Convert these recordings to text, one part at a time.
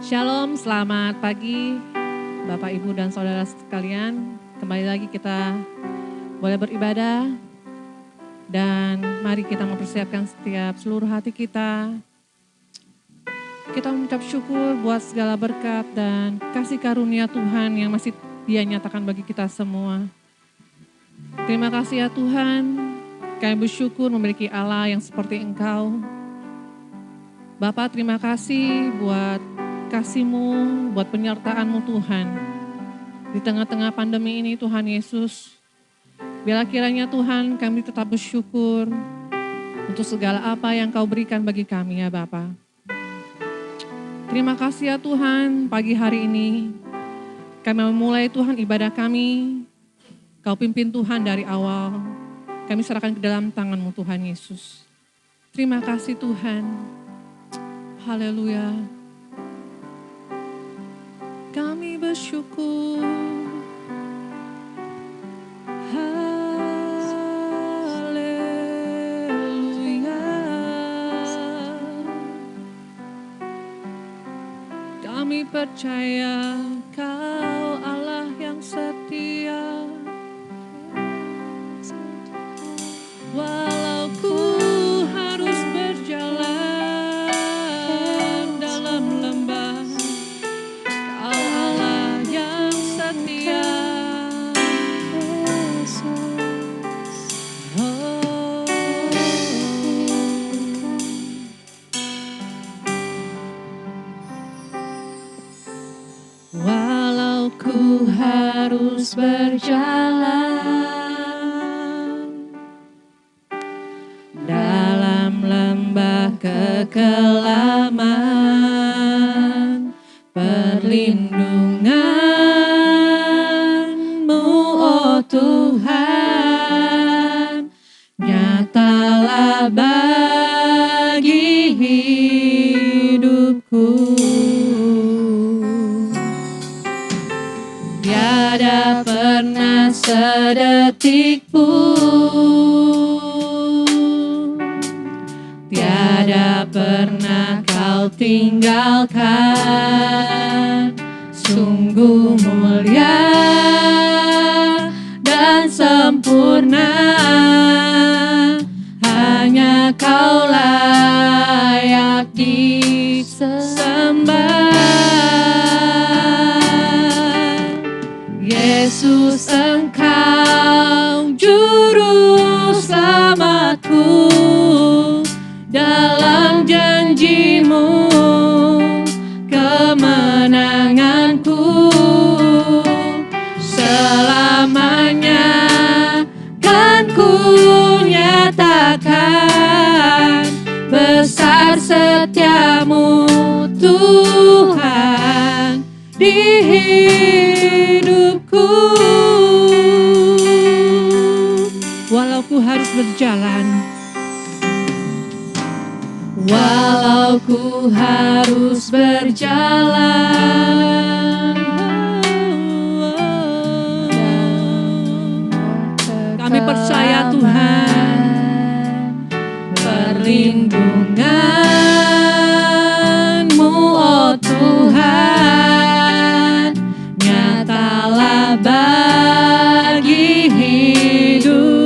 Shalom, selamat pagi Bapak, Ibu, dan Saudara sekalian. Kembali lagi kita boleh beribadah. Dan mari kita mempersiapkan setiap seluruh hati kita. Kita mengucap syukur buat segala berkat dan kasih karunia Tuhan yang masih Dia nyatakan bagi kita semua. Terima kasih ya Tuhan, kami bersyukur memiliki Allah yang seperti Engkau. Bapak, terima kasih buat kasih-Mu, buat penyertaan-Mu Tuhan. Di tengah-tengah pandemi ini Tuhan Yesus, biarlah kiranya Tuhan kami tetap bersyukur untuk segala apa yang Kau berikan bagi kami ya Bapa. Terima kasih ya Tuhan, pagi hari ini kami memulai Tuhan ibadah kami. Kau pimpin Tuhan dari awal, kami serahkan ke dalam tangan-Mu Tuhan Yesus. Terima kasih Tuhan, haleluya. Kami bersyukur, haleluya. Kami percaya Kau Allah yang setia. Walau ku harus berjalan dalam lembah, Kau Allah yang setia. Oh. Walau ku harus berjalan dalam lembah kekelaman, perlindungan-Mu, oh Tuhan, nyatalah bagi hidupku. Tiada pernah sedetik pun, tiada pernah Kau tinggalkan. Sungguh mulia dan sempurna, hanya Kau layak disembah. Yesus, Engkau juru selamatku, dalam janji-Mu kemenanganku. Selamanya kan ku nyatakan besar setia-Mu Tuhan di hidupku. Walau ku harus berjalan, walau ku harus berjalan, kami percaya Tuhan, perlindungan-Mu, oh Tuhan, nyatalah bagi hidupku.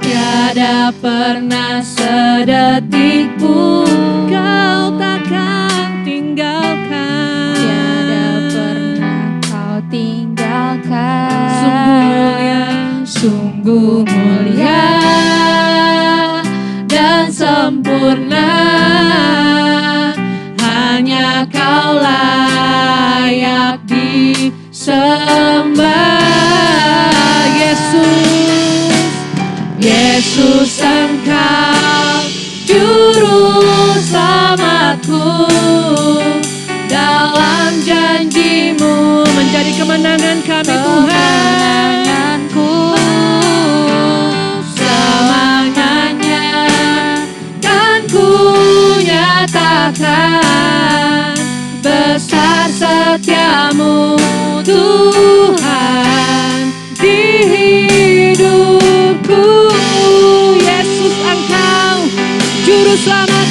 Tiada pernah sedetik pun Kau takkan tinggalkan. Tiada pernah Kau tinggalkan. Sungguh mulia dan sempurna, hanya Kau layak disembah. Yesus, Engkau juru selamatku, dalam janji-Mu menjadi kemenangan kami Tuhan. Selamanya kan ku nyatakan besar setia-Mu Tuhan di hidupku. Yesus, Engkau juru selamat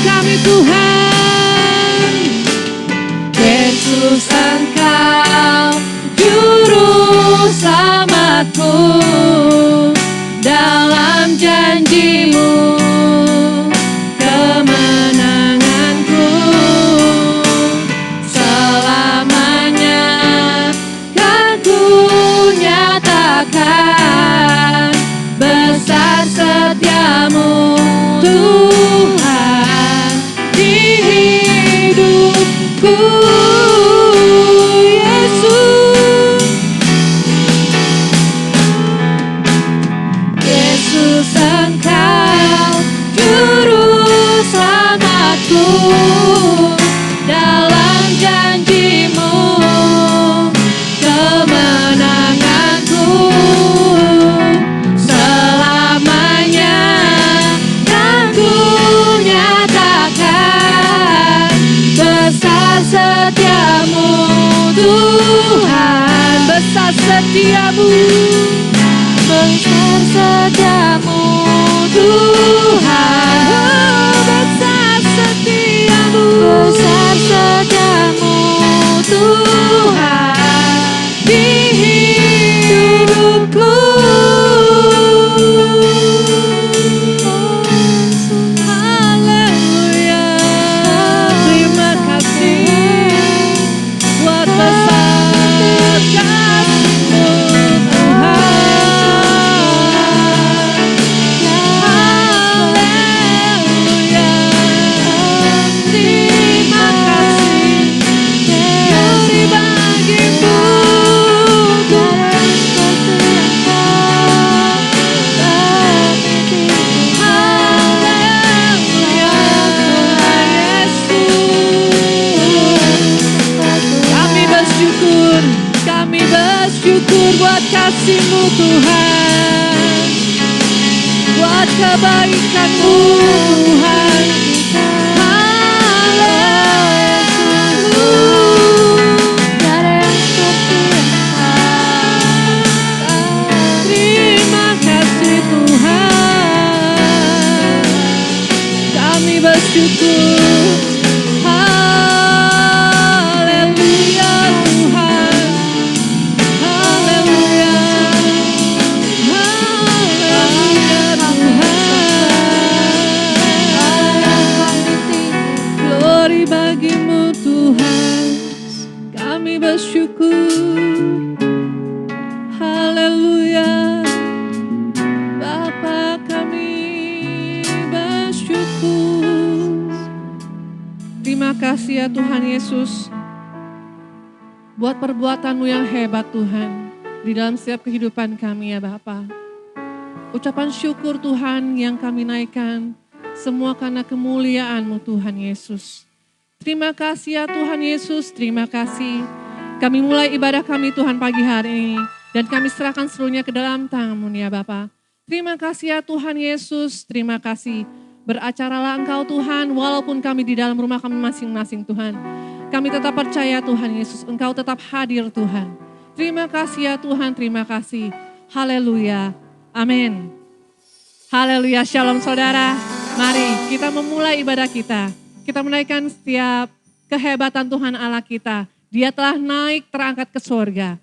Tuhan di hidupku. Yesus, Engkau juru selamatku. Dalam janji-Mu kemenanganku selamanya kan ku nyatakan. Besar setiamu Tuhan, besar setiamu, besar setiamu Tuhan, besar setiamu, besar setiamu Tuhan di hidupku. Haleluya, terima kasih buat besar kasih-Mu Tuhan. Haleluya, terima kasih dari bagi-Mu Tuhan. Haleluya, Yesus. Kami bersyukur buat kasih-Mu Tuhan, buat kebaikan-Mu Tuhan. Terima kasih Tuhan, kami bersyukur. Haleluya Tuhan, haleluya, haleluya Tuhan. Glory bagi-Mu Tuhan, kami bersyukur. Haleluya, Bapa kami bersyukur. Terima kasih ya Tuhan Yesus, buat perbuatan-Mu yang hebat Tuhan, di dalam setiap kehidupan kami ya Bapa. Ucapan syukur Tuhan yang kami naikkan, semua karena kemuliaan-Mu Tuhan Yesus. Terima kasih ya Tuhan Yesus, terima kasih. Kami mulai ibadah kami Tuhan pagi hari ini, dan kami serahkan seluruhnya ke dalam tangan-Mu ya Bapa. Terima kasih ya Tuhan Yesus, terima kasih. Beracaralah Engkau Tuhan, walaupun kami di dalam rumah kami masing-masing Tuhan. Kami tetap percaya Tuhan Yesus, Engkau tetap hadir Tuhan. Terima kasih ya Tuhan, terima kasih. Haleluya, amin. Haleluya, shalom saudara. Mari kita memulai ibadah kita. Kita menaikkan setiap kehebatan Tuhan Allah kita. Dia telah naik terangkat ke surga.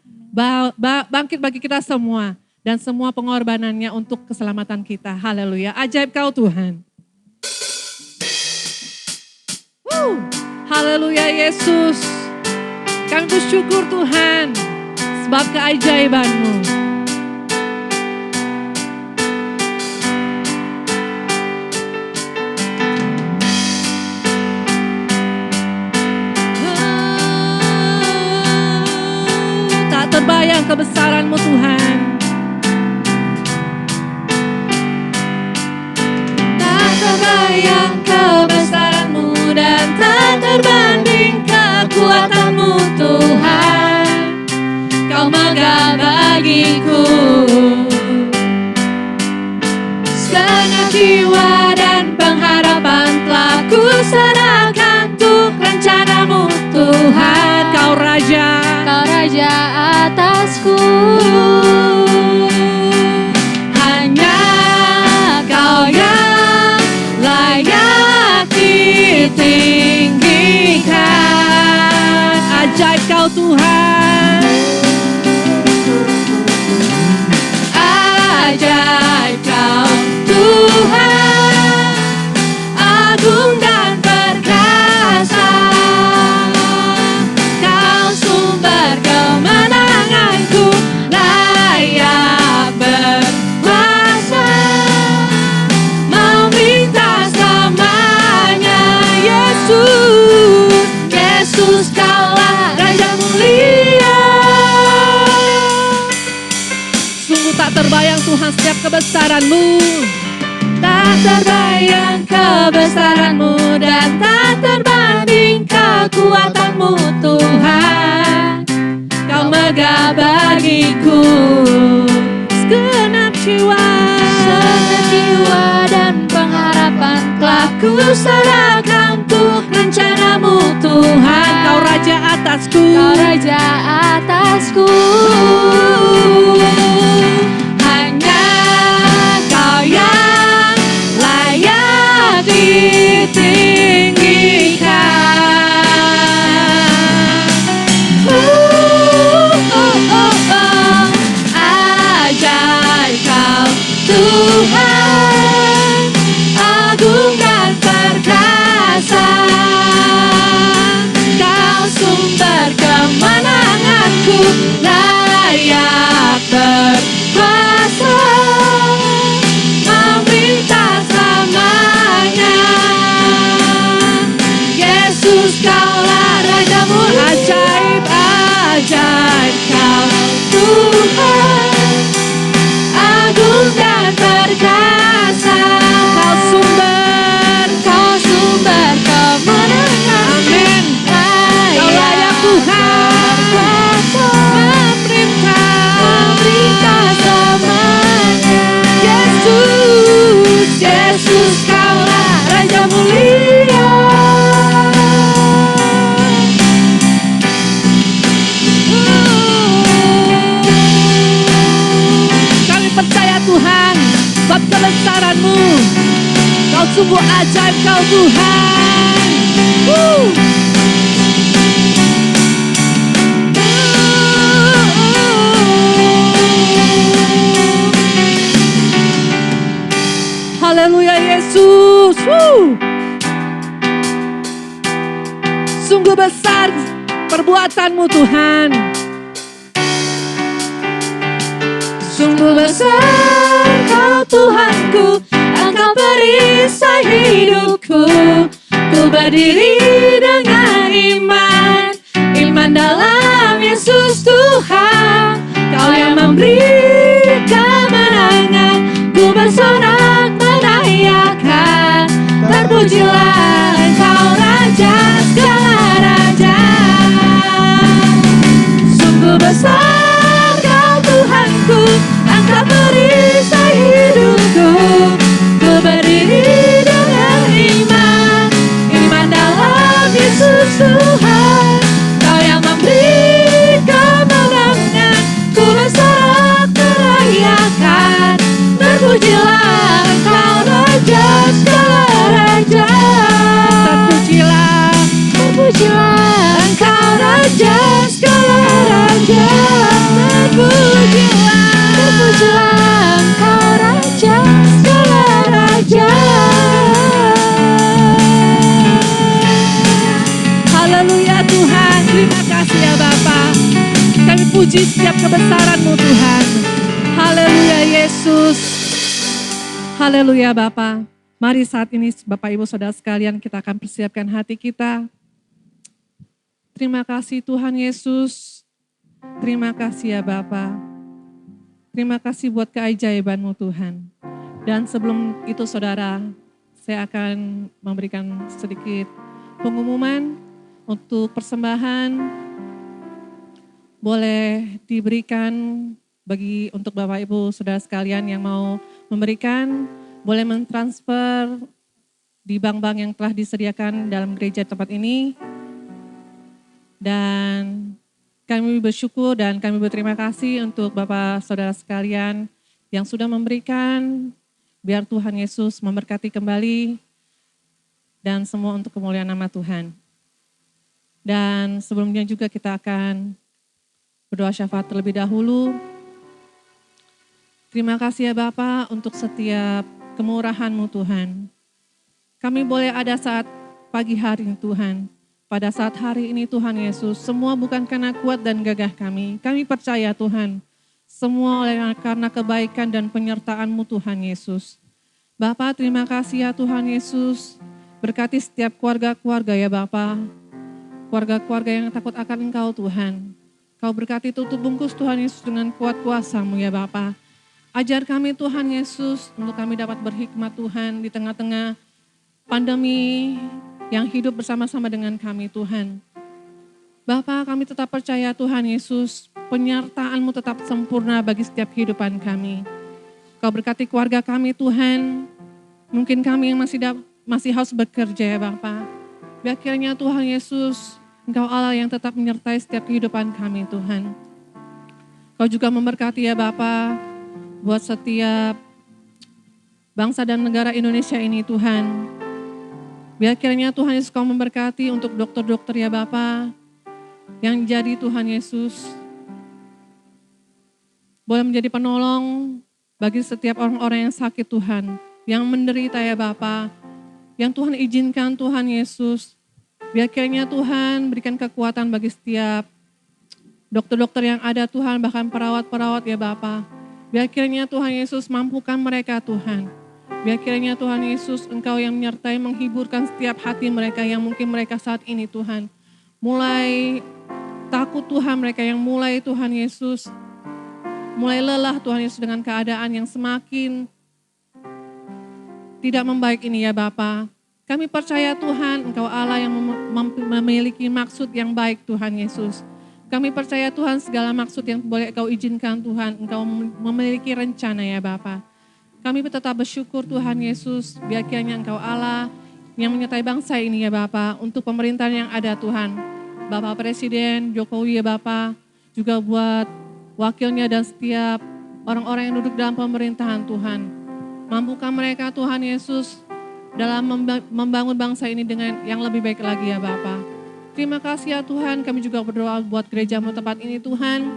Bangkit bagi kita semua. Dan semua pengorbanannya untuk keselamatan kita. Haleluya, ajaib Kau Tuhan. Haleluya Yesus. Kami bersyukur Tuhan sebab keajaiban-Mu. Tak terbayang kebesaran-Mu Tuhan. Tak terbayang kebesaran-Mu dan tak terbanding kekuatan-Mu Tuhan. Kau megah bagiku segenap jiwa dan pengharapan telah ku serahkan untuk rencana-Mu Tuhan. Kau Raja atasku, hanya Kau yang layak ditinggikan. Ajaib Kau Tuhan, ajaib Kau Tuhan, agung dan perkasa. Kau sumber kemenanganku, layak terbayang kebesaran-Mu dan tak terbanding kekuatan-Mu Tuhan. Kau megah bagiku Segenap jiwa dan pengharapan telah ku serahkan untuk rencana-Mu Tuhan. Kau Raja atasku, Kau Raja atasku. Hanya Kau yang layak ditinggikan. Ajaib Kau Tuhan, agung dan perkasa. Kau sumber kemenanganku, layak berkuasa, memerintah selamanya. Yesus Kaulah Raja Mulia, ajaib, ajaib Kau Tuhan, agung dan perkasa. Kau sumber kemenangan. Amin. Kau layak Tuhan, memerintah selamanya. Yesus Kaulah Raja Mulia. Kami percaya Tuhan, bab kebesaran-Mu. Kau sungguh ajaib, Kau Tuhan. Haleluya Yesus. Sungguh besar perbuatan-Mu Tuhan. Sungguh besar Kau Tuhanku, Engkau perisai hidupku. Ku berdiri dengan iman dalam Yesus Tuhan. Kau yang memberi kemenangan, ku bersorak menaiyakan. Terpujilah Engkau Raja segala raja. Sungguh besar Kau Tuhanku, Engkau perisai hidupku. Ku berdiri dengan iman dalam Yesus Tuhan. Kau yang memberi kemenangan, ku bersorak merayakan. Terpujilah Engkau Raja segala raja. Terpujilah Engkau Raja segala raja. Terpujilah Engkau Raja segala raja. Haleluya Tuhan, terima kasih ya Bapa. Kami puji setiap kebesaran-Mu Tuhan. Haleluya Yesus. Haleluya Bapa. Mari saat ini Bapak Ibu Saudara sekalian, kita akan persiapkan hati kita. Terima kasih Tuhan Yesus. Terima kasih ya Bapa. Terima kasih buat keajaiban-Mu Tuhan. Dan sebelum itu saudara, saya akan memberikan sedikit pengumuman untuk persembahan. Boleh diberikan untuk Bapak Ibu Saudara sekalian yang mau memberikan, boleh mentransfer di bank-bank yang telah disediakan dalam gereja tempat ini. Dan kami bersyukur dan kami berterima kasih untuk Bapak Saudara sekalian yang sudah memberikan. Biar Tuhan Yesus memberkati kembali dan semua untuk kemuliaan nama Tuhan. Dan sebelumnya juga kita akan berdoa syafaat terlebih dahulu. Terima kasih ya Bapa untuk setiap kemurahan-Mu Tuhan. Kami boleh ada saat pagi hari ini Tuhan. Pada saat hari ini Tuhan Yesus, semua bukan karena kuat dan gagah kami. Kami percaya Tuhan, semua oleh karena kebaikan dan penyertaan-Mu Tuhan Yesus. Bapa, terima kasih ya Tuhan Yesus. Berkati setiap keluarga-keluarga ya Bapa. Keluarga-keluarga yang takut akan Engkau Tuhan. Kau berkati tutup bungkus Tuhan Yesus dengan kuat kuasa-Mu ya Bapa. Ajar kami Tuhan Yesus untuk kami dapat berhikmat Tuhan di tengah-tengah pandemi yang hidup bersama-sama dengan kami Tuhan. Bapa, kami tetap percaya Tuhan Yesus, penyertaan-Mu tetap sempurna bagi setiap kehidupan kami. Kau berkati keluarga kami Tuhan, mungkin kami yang masih harus bekerja ya Bapa. Biar kiranya Tuhan Yesus, Engkau Allah yang tetap menyertai setiap kehidupan kami Tuhan. Kau juga memberkati ya Bapa, buat setiap bangsa dan negara Indonesia ini Tuhan. Biar kiranya Tuhan Yesus Kau memberkati untuk dokter-dokter ya Bapa, yang jadi Tuhan Yesus boleh menjadi penolong bagi setiap orang-orang yang sakit Tuhan, yang menderita ya Bapa, yang Tuhan izinkan Tuhan Yesus. Biar kiranya Tuhan berikan kekuatan bagi setiap dokter-dokter yang ada Tuhan, bahkan perawat-perawat ya Bapa. Biar kiranya Tuhan Yesus mampukan mereka Tuhan. Biar kiranya Tuhan Yesus Engkau yang menyertai menghiburkan setiap hati mereka yang mungkin mereka saat ini Tuhan. Mulai takut Tuhan, mereka yang mulai Tuhan Yesus. Mulai lelah Tuhan Yesus dengan keadaan yang semakin tidak membaik ini ya Bapa. Kami percaya Tuhan Engkau Allah yang memiliki maksud yang baik Tuhan Yesus. Kami percaya Tuhan segala maksud yang boleh Engkau izinkan Tuhan, Engkau memiliki rencana ya Bapa. Kami tetap bersyukur Tuhan Yesus, biar kiranya Engkau Allah yang menyertai bangsa ini ya Bapa, untuk pemerintahan yang ada Tuhan. Bapak Presiden Jokowi ya Bapa, juga buat wakilnya dan setiap orang-orang yang duduk dalam pemerintahan Tuhan. Mampukan mereka Tuhan Yesus dalam membangun bangsa ini dengan yang lebih baik lagi ya Bapa. Terima kasih ya Tuhan, kami juga berdoa buat gereja-Mu tempat ini Tuhan.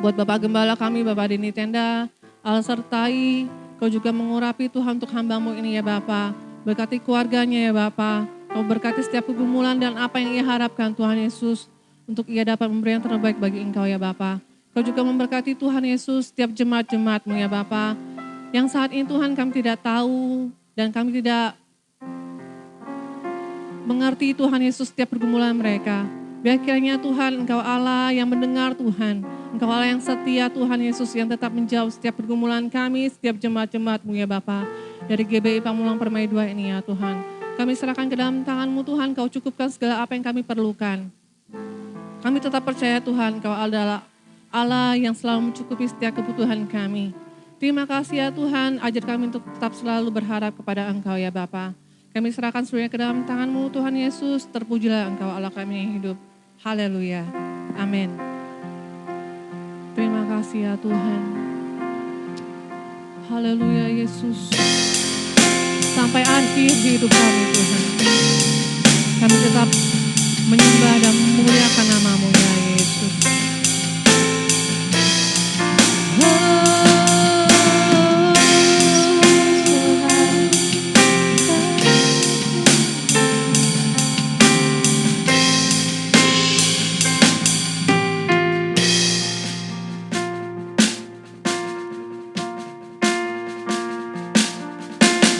Buat Bapak Gembala kami, Bapak Dini Tenda, Allah sertai, Kau juga mengurapi Tuhan untuk hamba-Mu ini ya Bapa. Berkati keluarganya ya Bapa. Kau berkati setiap pergumulan dan apa yang ia harapkan Tuhan Yesus, untuk ia dapat memberi yang terbaik bagi Engkau ya Bapa. Kau juga memberkati Tuhan Yesus setiap jemaat-jemaat-Mu ya Bapa. Yang saat ini Tuhan kami tidak tahu dan kami tidak mengerti Tuhan Yesus setiap pergumulan mereka. Biar kiranya Tuhan Engkau Allah yang mendengar Tuhan. Engkau Allah yang setia Tuhan Yesus yang tetap menjawab setiap pergumulan kami, setiap jemaat-jemaat-Mu ya Bapa. Dari GBI Pamulang Permai 2 ini ya Tuhan. Kami serahkan ke dalam tangan-Mu Tuhan, Kau cukupkan segala apa yang kami perlukan. Kami tetap percaya Tuhan Engkau adalah Allah yang selalu mencukupi setiap kebutuhan kami. Terima kasih ya Tuhan, ajar kami untuk tetap selalu berharap kepada Engkau ya Bapa. Kami serahkan seluruhnya ke dalam tangan-Mu Tuhan Yesus, terpujilah Engkau Allah kami yang hidup. Haleluya. Amin. Terima kasih ya Tuhan. Haleluya Yesus. Sampai akhir hidup kami Tuhan. Kami tetap menyembah dan memuliakan nama-Mu ya Yesus.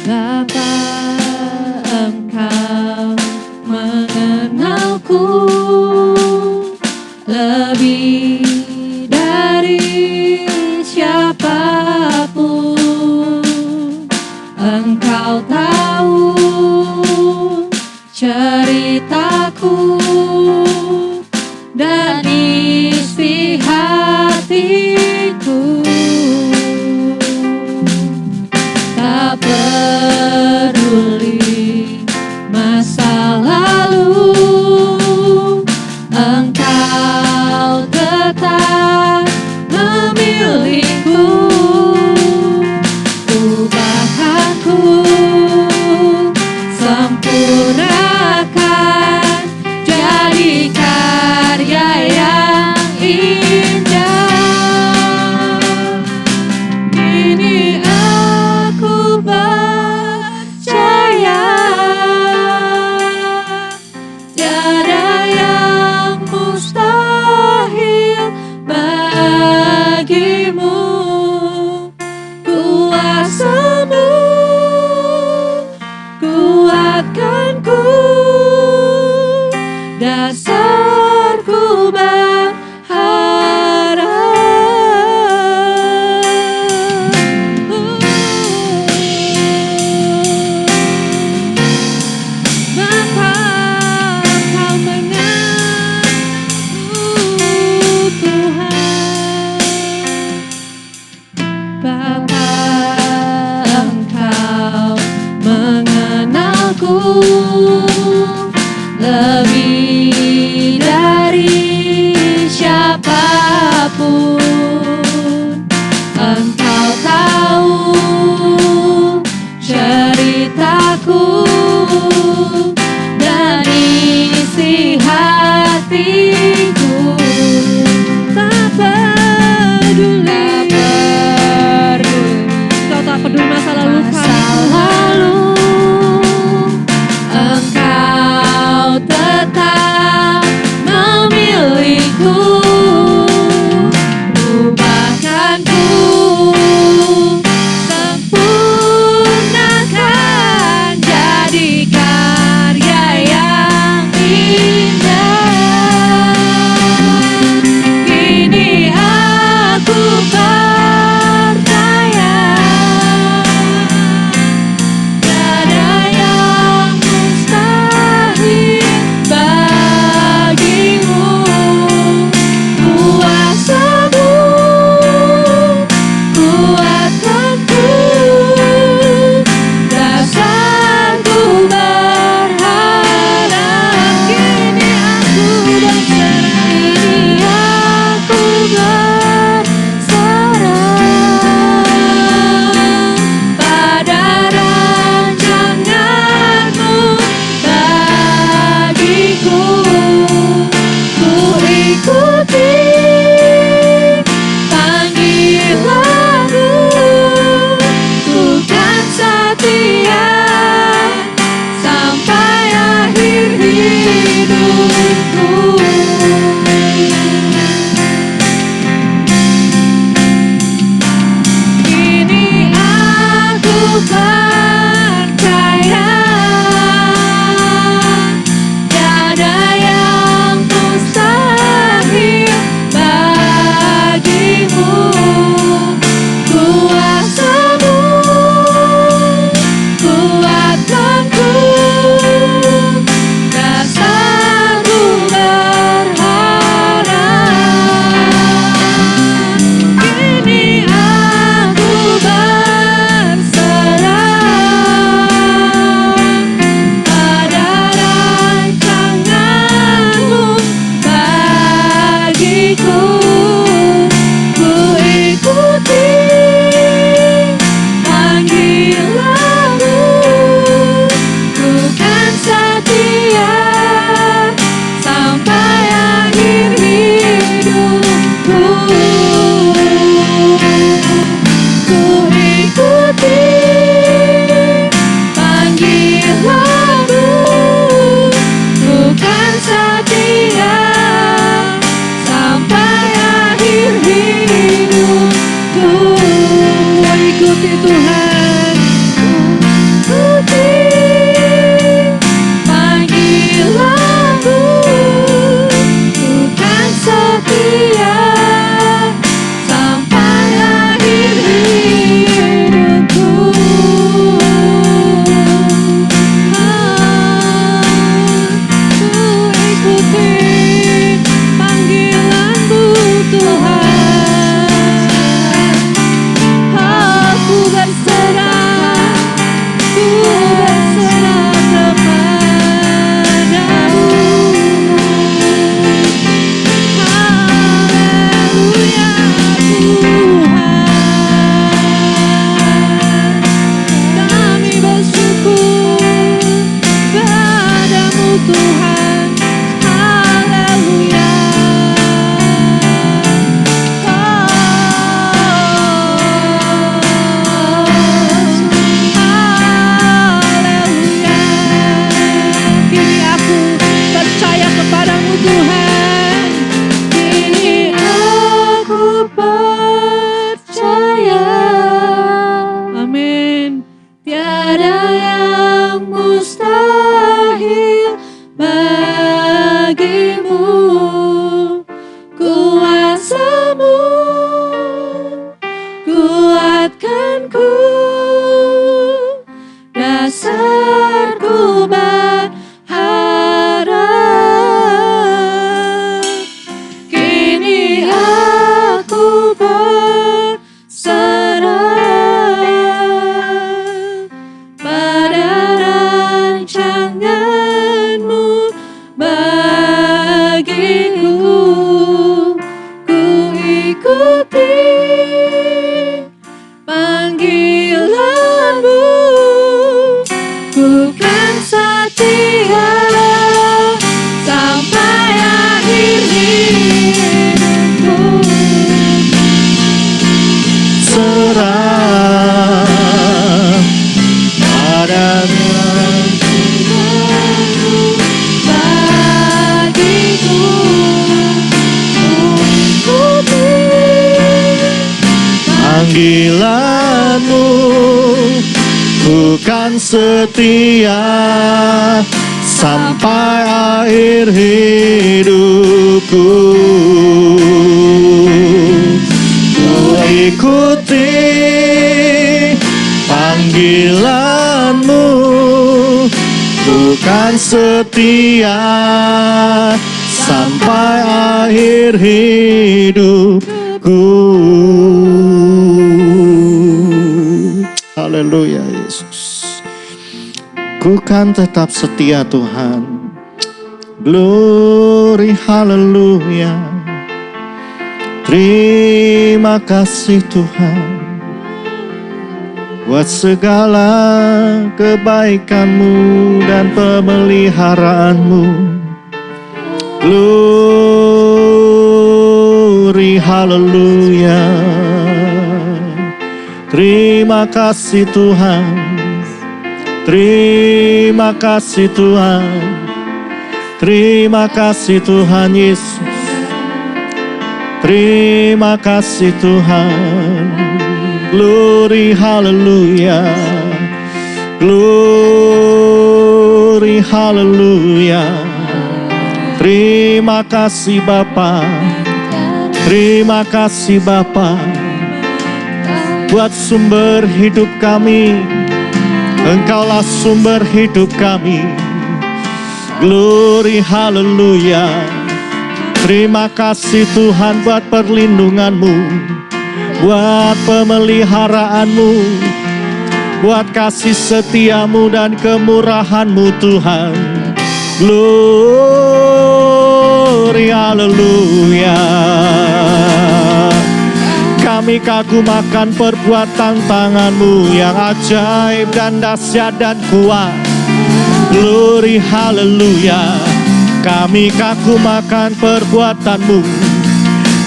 Bapa, Engkau mengenalku lebih dari siapapun. Engkau tahu ceritaku dan isi hatiku. Tak peduli masa lalu, Engkau tetap memilihku. Ubahkanku, sempurnakan, jadi karya yang indah. Kini aku percaya tiada yang mustahil bagimu. Kuasamu aku lebih dari siapapun. Engkau tahu ceritaku dan isi hatiku. Tak peduli, kau tak peduli masa lalu Engkau tetap memilihku. Bahkan ku sempurnakan jadi karya yang indah. Kini aku percaya tiada yang mustahil bagimu. Kuasamu kuatkanku, dasarku berharap. Kini aku berserah pada rancanganmu bagiku. Ku ikuti panggilanmu, ku kan setia sampai akhir hidupku. Kini aku percaya tiada yang mustahil bagimu. Kuasamu kuatkanku, dasarku berharap. Kini aku berserah pada rancanganmu bagiku. Ku ikuti panggilanmu, ku kan setia sampai akhir hidupku. Ku ikuti panggilanmu, ku kan setia sampai akhir hidupku. Ikuti Tuhan, ikuti panggilanmu, ku kan setia sampai akhir hidupku. Ku ikuti panggilanmu Tuhan. Aku berserah kepadamu. Haleluya Tuhan, kami bersyukur padamu Tuhan. Haleluya. Haleluya. Kini aku percaya kepadamu Tuhan. Kini aku percaya. Amin. Tiada yang mustahil bagimu. Kuasamu kuatkanku, dasarku berharap. Kini aku berserah pada rancanganmu adanya. Bagiku ikuti Panggilanmu bukan setia sampai akhir hidupku. Ku ikuti panggilanmu bukan setia sampai akhir hidupku. Haleluya Yesus. Ku kan tetap setia Tuhan. Glory haleluya. Terima kasih Tuhan buat segala kebaikan-Mu dan pemeliharaanmu. Glory haleluya. Terima kasih Tuhan. Terima kasih Tuhan. Terima kasih Tuhan Yesus. Terima kasih Tuhan. Glory haleluya. Glory haleluya. Terima kasih Bapa. Terima kasih Bapa buat sumber hidup kami. Engkaulah sumber hidup kami. Glory haleluya. Terima kasih Tuhan buat perlindungan-Mu, buat pemeliharaanmu, buat kasih setiamu dan kemurahanmu Tuhan. Glory haleluya. Kami kagum akan perbuatan tanganmu yang ajaib dan dahsyat dan kuat. Glory haleluya. Kami kagum akan perbuatanmu.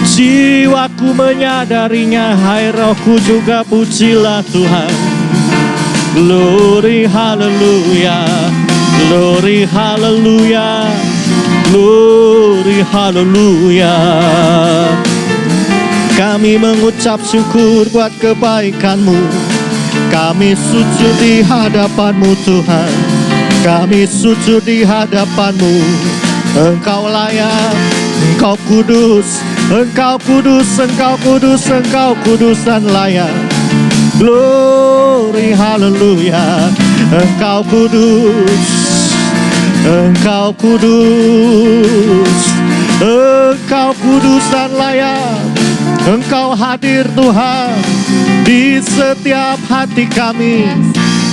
Jiwaku menyadarinya, hai rohku juga pujilah Tuhan. Glory haleluya. Glory haleluya. Glory haleluya. Kami mengucap syukur buat kebaikan-Mu. Kami sujud di hadapan-Mu Tuhan. Kami sujud di hadapan-Mu. Engkau layak, Engkau kudus, Engkau kudus, Engkau kudus, Engkau kudus dan layak. Glory haleluya. Engkau kudus, Engkau kudus, Engkau kudus dan layak. Engkau hadir Tuhan di setiap hati kami,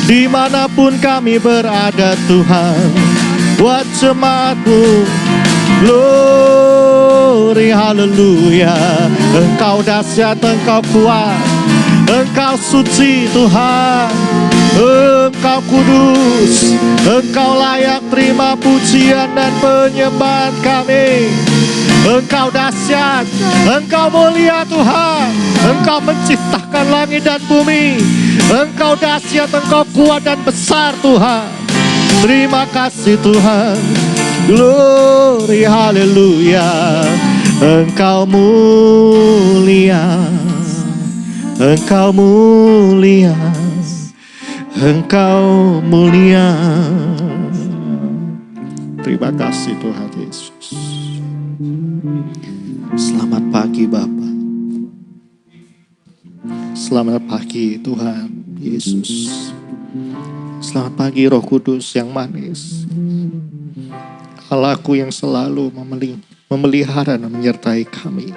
dimanapun kami berada Tuhan. Buat jemaat-Mu, glory haleluya. Engkau dahsyat, Engkau kuat, Engkau suci Tuhan. Engkau kudus, Engkau layak terima pujian dan penyembahan kami. Engkau dahsyat, Engkau mulia Tuhan. Engkau menciptakan langit dan bumi. Engkau dahsyat, Engkau kuat dan besar Tuhan. Terima kasih Tuhan. Glory haleluya. Engkau mulia, Engkau mulia, Engkau mulia. Terima kasih Tuhan Yesus. Selamat pagi Bapa. Selamat pagi Tuhan Yesus. Selamat pagi Roh Kudus yang manis. Allahku yang selalu memelihara dan menyertai kami.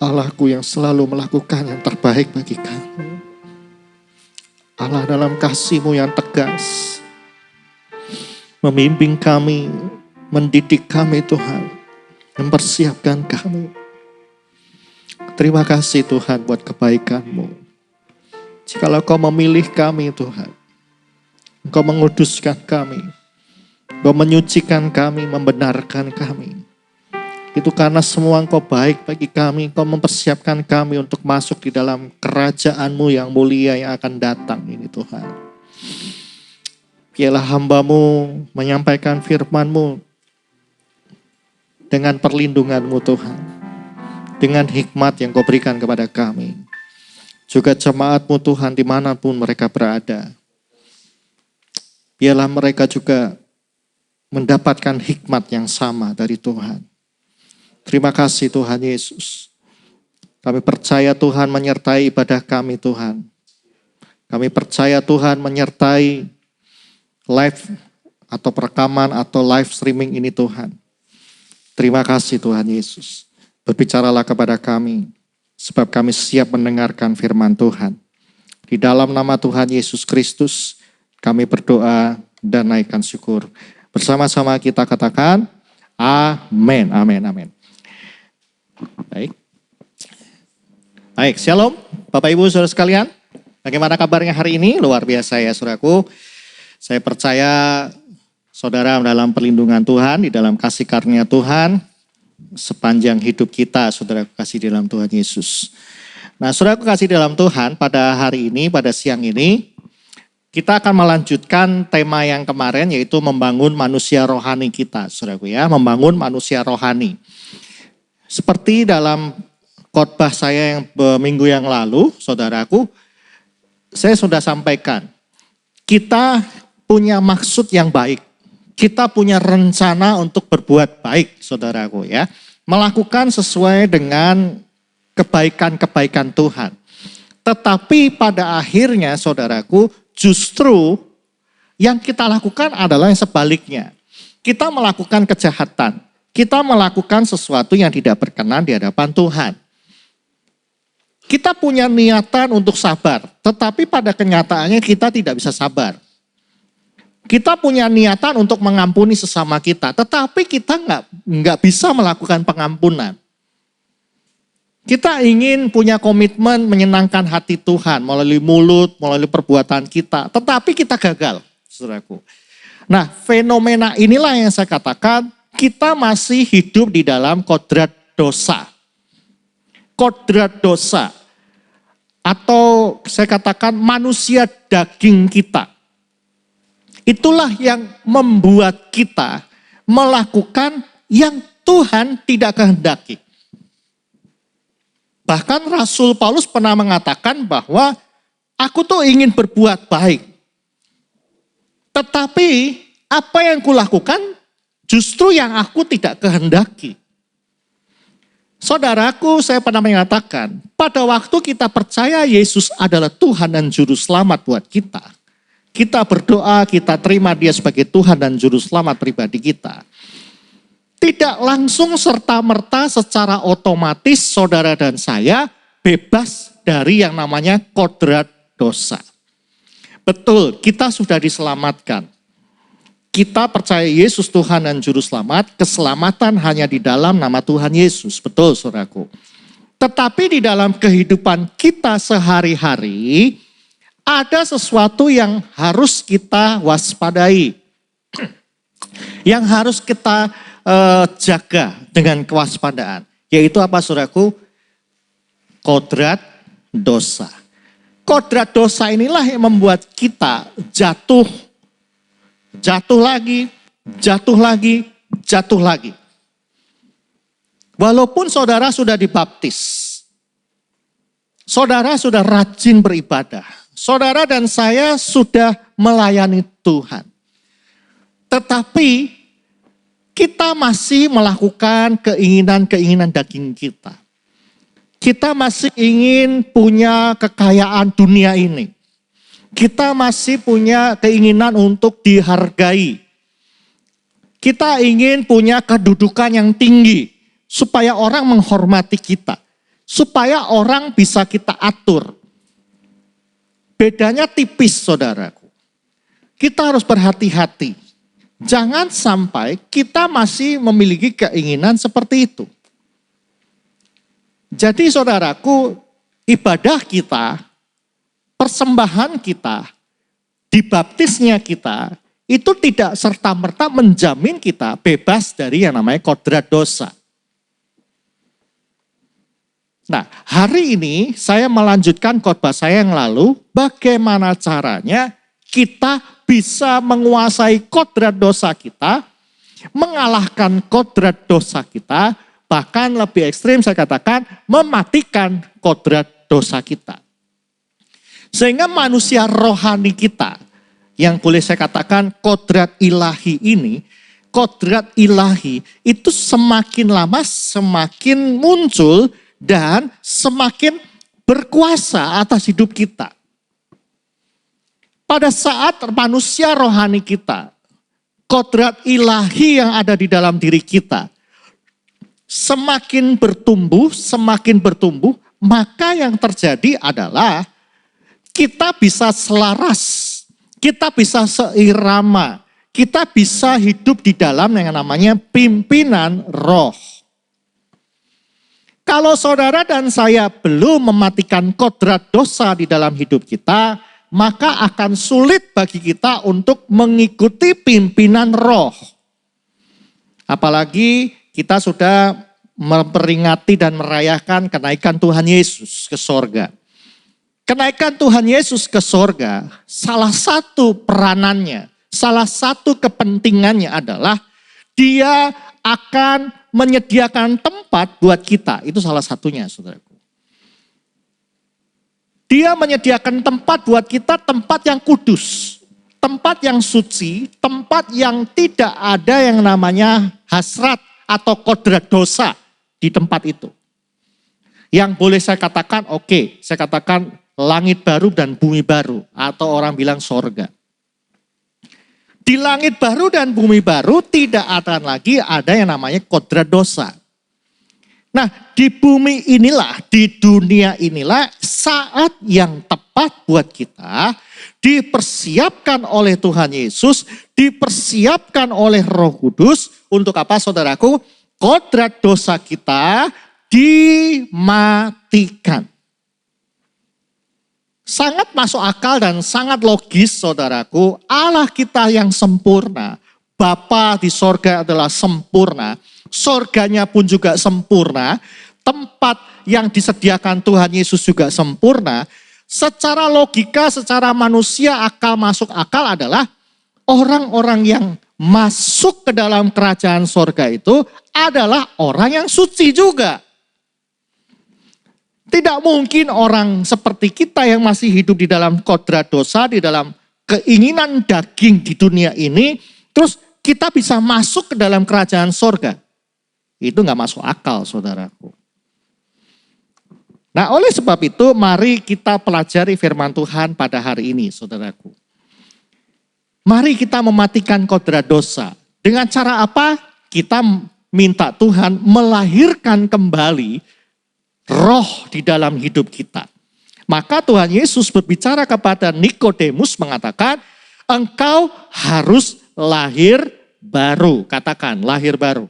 Allahku yang selalu melakukan yang terbaik bagi kami. Allah dalam kasih-Mu yang tegas, membimbing kami, mendidik kami Tuhan, mempersiapkan kami. Terima kasih Tuhan buat kebaikan-Mu. Jikalau Kau memilih kami Tuhan, Engkau menguduskan kami, Engkau menyucikan kami, membenarkan kami. Itu karena semua Engkau baik bagi kami. Engkau mempersiapkan kami untuk masuk di dalam kerajaan-Mu yang mulia yang akan datang ini Tuhan. Biarlah hamba-Mu menyampaikan firman-Mu dengan perlindungan-Mu Tuhan. Dengan hikmat yang Kau berikan kepada kami. Juga jemaat-Mu Tuhan dimanapun mereka berada. Biarlah mereka juga mendapatkan hikmat yang sama dari Tuhan. Terima kasih Tuhan Yesus. Kami percaya Tuhan menyertai ibadah kami Tuhan. Kami percaya Tuhan menyertai live atau perekaman atau live streaming ini Tuhan. Terima kasih Tuhan Yesus. Berbicaralah kepada kami. Sebab kami siap mendengarkan firman Tuhan. Di dalam nama Tuhan Yesus Kristus kami berdoa dan naikkan syukur. Bersama-sama kita katakan amin, amin, amin. Baik, shalom Bapak Ibu Saudara sekalian. Bagaimana kabarnya hari ini? Luar biasa ya saudaraku. Saya percaya saudara dalam perlindungan Tuhan, di dalam kasih karunia Tuhan, sepanjang hidup kita saudara kasih dalam Tuhan Yesus. Nah saudara kasih dalam Tuhan, pada hari ini, pada siang ini, kita akan melanjutkan tema yang kemarin yaitu membangun manusia rohani kita saudaraku ya. Membangun manusia rohani. Seperti dalam khotbah saya yang minggu yang lalu, saudaraku, saya sudah sampaikan. Kita punya maksud yang baik. Kita punya rencana untuk berbuat baik, saudaraku ya. Melakukan sesuai dengan kebaikan-kebaikan Tuhan. Tetapi pada akhirnya, saudaraku, justru yang kita lakukan adalah yang sebaliknya. Kita melakukan kejahatan. Kita melakukan sesuatu yang tidak berkenan di hadapan Tuhan. Kita punya niatan untuk sabar, tetapi pada kenyataannya kita tidak bisa sabar. Kita punya niatan untuk mengampuni sesama kita, tetapi kita nggak bisa melakukan pengampunan. Kita ingin punya komitmen menyenangkan hati Tuhan melalui mulut, melalui perbuatan kita, tetapi kita gagal, saudaraku. Nah, fenomena inilah yang saya katakan, kita masih hidup di dalam kodrat dosa. Kodrat dosa. Atau saya katakan manusia daging kita. Itulah yang membuat kita melakukan yang Tuhan tidak kehendaki. Bahkan Rasul Paulus pernah mengatakan bahwa aku tuh ingin berbuat baik. Tetapi apa yang kulakukan justru yang aku tidak kehendaki. Saudaraku, saya pernah mengatakan, pada waktu kita percaya Yesus adalah Tuhan dan Juru Selamat buat kita. Kita berdoa, kita terima Dia sebagai Tuhan dan Juru Selamat pribadi kita. Tidak langsung serta-merta secara otomatis saudara dan saya bebas dari yang namanya kodrat dosa. Betul, kita sudah diselamatkan. Kita percaya Yesus Tuhan dan Juru Selamat, keselamatan hanya di dalam nama Tuhan Yesus. Betul saudaraku. Tetapi di dalam kehidupan kita sehari-hari, ada sesuatu yang harus kita waspadai. Yang harus kita jaga dengan kewaspadaan. Yaitu apa saudaraku? Kodrat dosa. Kodrat dosa inilah yang membuat kita jatuh lagi, jatuh lagi, jatuh lagi. Walaupun saudara sudah dibaptis, saudara sudah rajin beribadah, saudara dan saya sudah melayani Tuhan. Tetapi kita masih melakukan keinginan-keinginan daging kita. Kita masih ingin punya kekayaan dunia ini. Kita masih punya keinginan untuk dihargai. Kita ingin punya kedudukan yang tinggi. Supaya orang menghormati kita. Supaya orang bisa kita atur. Bedanya tipis saudaraku. Kita harus berhati-hati. Jangan sampai kita masih memiliki keinginan seperti itu. Jadi saudaraku, ibadah kita, persembahan kita, dibaptisnya kita, itu tidak serta-merta menjamin kita bebas dari yang namanya kodrat dosa. Nah, hari ini saya melanjutkan khotbah saya yang lalu, bagaimana caranya kita bisa menguasai kodrat dosa kita, mengalahkan kodrat dosa kita, bahkan lebih ekstrim saya katakan mematikan kodrat dosa kita. Sehingga manusia rohani kita, yang boleh saya katakan kodrat ilahi ini, kodrat ilahi itu semakin lama semakin muncul dan semakin berkuasa atas hidup kita. Pada saat manusia rohani kita, kodrat ilahi yang ada di dalam diri kita, semakin bertumbuh, maka yang terjadi adalah kita bisa selaras, kita bisa seirama, kita bisa hidup di dalam yang namanya pimpinan roh. Kalau saudara dan saya belum mematikan kodrat dosa di dalam hidup kita, maka akan sulit bagi kita untuk mengikuti pimpinan roh. Apalagi kita sudah memperingati dan merayakan kenaikan Tuhan Yesus ke sorga. Kenaikan Tuhan Yesus ke sorga, salah satu peranannya, salah satu kepentingannya adalah dia akan menyediakan tempat buat kita. Itu salah satunya, saudaraku. Dia menyediakan tempat buat kita, tempat yang kudus, tempat yang suci, tempat yang tidak ada yang namanya hasrat atau kodrat dosa di tempat itu. Yang boleh saya katakan, saya katakan langit baru dan bumi baru, atau orang bilang sorga. Di langit baru dan bumi baru tidak akan lagi ada yang namanya kodrat dosa. Nah, di bumi inilah, di dunia inilah saat yang tepat buat kita dipersiapkan oleh Tuhan Yesus, dipersiapkan oleh Roh Kudus untuk apa saudaraku? Kodrat dosa kita dimatikan. Sangat masuk akal dan sangat logis saudaraku, Allah kita yang sempurna, Bapa di sorga adalah sempurna, sorganya pun juga sempurna, tempat yang disediakan Tuhan Yesus juga sempurna. Secara logika, secara manusia akal masuk akal adalah orang-orang yang masuk ke dalam kerajaan sorga itu adalah orang yang suci juga. Tidak mungkin orang seperti kita yang masih hidup di dalam kodrat dosa, di dalam keinginan daging di dunia ini, terus kita bisa masuk ke dalam kerajaan sorga. Itu gak masuk akal, saudaraku. Nah, oleh sebab itu mari kita pelajari firman Tuhan pada hari ini, saudaraku. Mari kita mematikan kodrat dosa. Dengan cara apa? Kita minta Tuhan melahirkan kembali roh di dalam hidup kita. Maka Tuhan Yesus berbicara kepada Nikodemus mengatakan, engkau harus lahir baru. Katakan, lahir baru.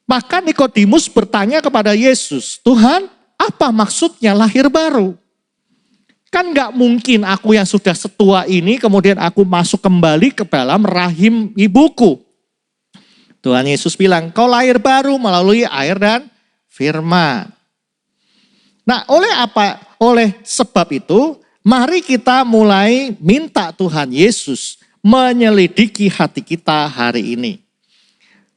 Maka Nikodemus bertanya kepada Yesus, Tuhan, apa maksudnya lahir baru? Kan gak mungkin aku yang sudah setua ini kemudian aku masuk kembali ke dalam rahim ibuku. Tuhan Yesus bilang, kau lahir baru melalui air dan firman. Nah, oleh apa? Oleh sebab itu, mari kita mulai minta Tuhan Yesus menyelidiki hati kita hari ini.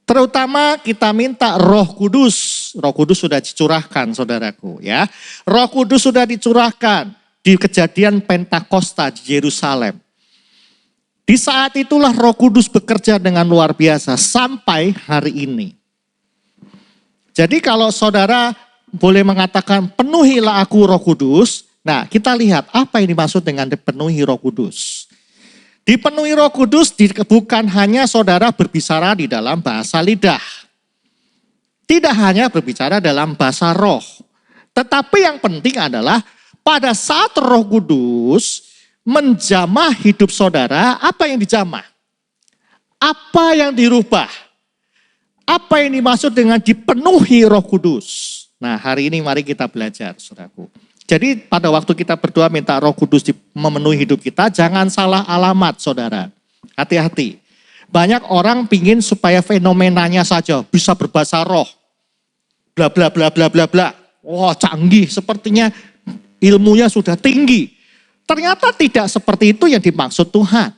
Terutama kita minta Roh Kudus. Roh Kudus sudah dicurahkan, saudaraku, ya. Roh Kudus sudah dicurahkan di kejadian Pentakosta di Yerusalem. Di saat itulah Roh Kudus bekerja dengan luar biasa sampai hari ini. Jadi kalau saudara boleh mengatakan penuhilah aku Roh Kudus. Nah, kita lihat apa yang dimaksud dengan dipenuhi Roh Kudus. Dipenuhi Roh Kudus bukan hanya saudara berbicara di dalam bahasa lidah. Tidak hanya berbicara dalam bahasa roh. Tetapi yang penting adalah pada saat Roh Kudus menjamah hidup saudara, apa yang dijamah? Apa yang dirubah? Apa yang dimaksud dengan dipenuhi Roh Kudus? Nah, hari ini mari kita belajar, saudaraku. Jadi pada waktu kita berdoa minta Roh Kudus memenuhi hidup kita, jangan salah alamat, saudara. Hati-hati. Banyak orang pingin supaya fenomenanya saja bisa berbahasa roh. bla bla bla bla bla bla. Wah, canggih, sepertinya ilmunya sudah tinggi. Ternyata tidak seperti itu yang dimaksud Tuhan.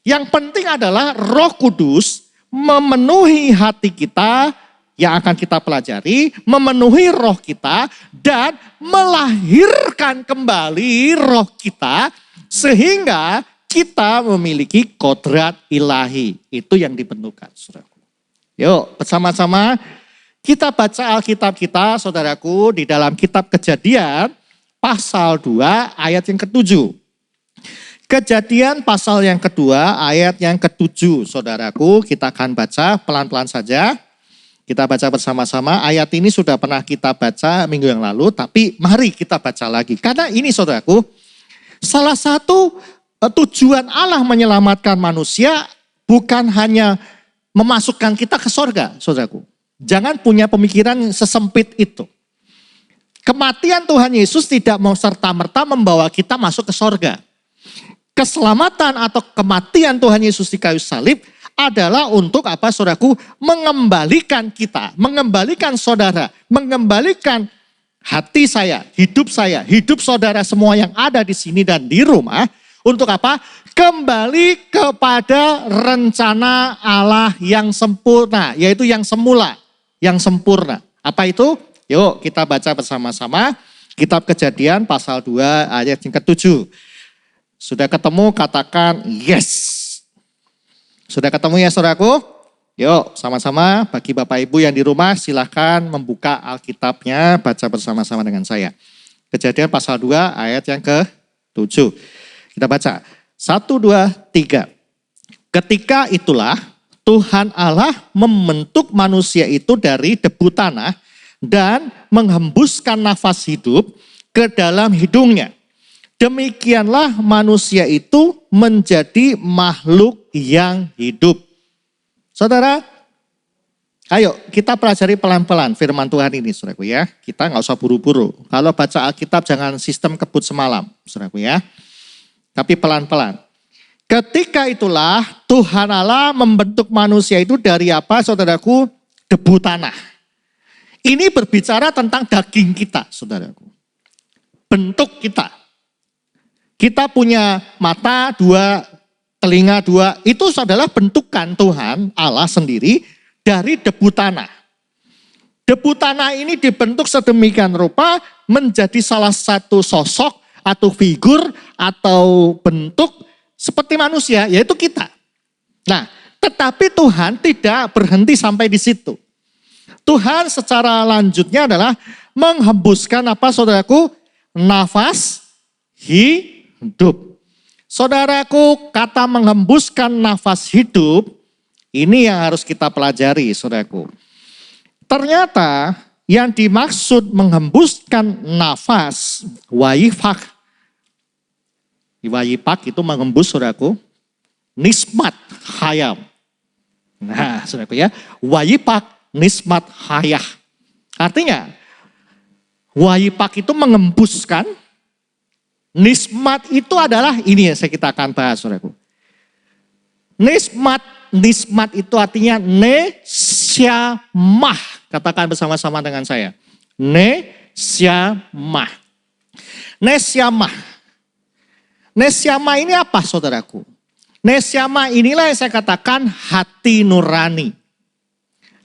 Yang penting adalah Roh Kudus memenuhi hati kita yang akan kita pelajari, memenuhi roh kita dan melahirkan kembali roh kita sehingga kita memiliki kodrat ilahi. Itu yang diperlukan, saudaraku. Yuk bersama-sama kita baca Alkitab kita, saudaraku, di dalam kitab Kejadian pasal 2 ayat yang ke-7. Kejadian pasal yang kedua ayat yang ke-7, saudaraku, kita akan baca pelan-pelan saja. Kita baca bersama-sama, ayat ini sudah pernah kita baca minggu yang lalu, tapi mari kita baca lagi. Karena ini saudaraku, salah satu tujuan Allah menyelamatkan manusia bukan hanya memasukkan kita ke sorga, saudaraku. Jangan punya pemikiran sesempit itu. Kematian Tuhan Yesus tidak mau serta-merta membawa kita masuk ke sorga. Keselamatan atau kematian Tuhan Yesus di kayu salib adalah untuk apa, saudaraku? Mengembalikan kita, mengembalikan saudara, mengembalikan hati saya, hidup saudara semua yang ada di sini dan di rumah. Untuk apa? Kembali kepada rencana Allah yang sempurna, yaitu yang semula, yang sempurna. Apa itu? Yuk kita baca bersama-sama kitab Kejadian pasal 2 ayat yang ke-7. Sudah ketemu, katakan yes. Sudah ketemu ya saudaraku? Yuk sama-sama bagi Bapak Ibu yang di rumah silahkan membuka Alkitabnya, baca bersama-sama dengan saya. Kejadian pasal 2 ayat yang ke-7. Kita baca. 1, 2, 3. Ketika itulah Tuhan Allah membentuk manusia itu dari debu tanah dan menghembuskan nafas hidup ke dalam hidungnya. Demikianlah manusia itu menjadi makhluk yang hidup. Saudara, ayo kita pelajari pelan-pelan firman Tuhan ini, saudaraku ya. Kita nggak usah buru-buru. Kalau baca Alkitab jangan sistem kebut semalam, saudaraku ya. Tapi pelan-pelan. Ketika itulah Tuhan Allah membentuk manusia itu dari apa, saudaraku? Debu tanah. Ini berbicara tentang daging kita, saudaraku. Bentuk kita. Kita punya mata 2, telinga 2, itu adalah bentukan Tuhan Allah sendiri dari debu tanah. Debu tanah ini dibentuk sedemikian rupa menjadi salah satu sosok atau figur atau bentuk seperti manusia, yaitu kita. Nah, tetapi Tuhan tidak berhenti sampai di situ. Tuhan secara lanjutnya adalah menghembuskan apa, saudaraku? Nafas hidup. Saudaraku, kata menghembuskan nafas hidup, ini yang harus kita pelajari, saudaraku. Ternyata yang dimaksud menghembuskan nafas, wayifak. Wayifak itu menghembus, saudaraku, nismat hayam. Nah, saudaraku ya, wayifak nismat hayah. Artinya, wayifak itu menghembuskan. Nismat itu adalah ini yang kita akan bahas, saudaraku. Nismat itu artinya nesyamah. Katakan bersama-sama dengan saya. Nesyamah. Nesyamah. Nesyamah ini apa, saudaraku? Nesyamah inilah yang saya katakan hati nurani.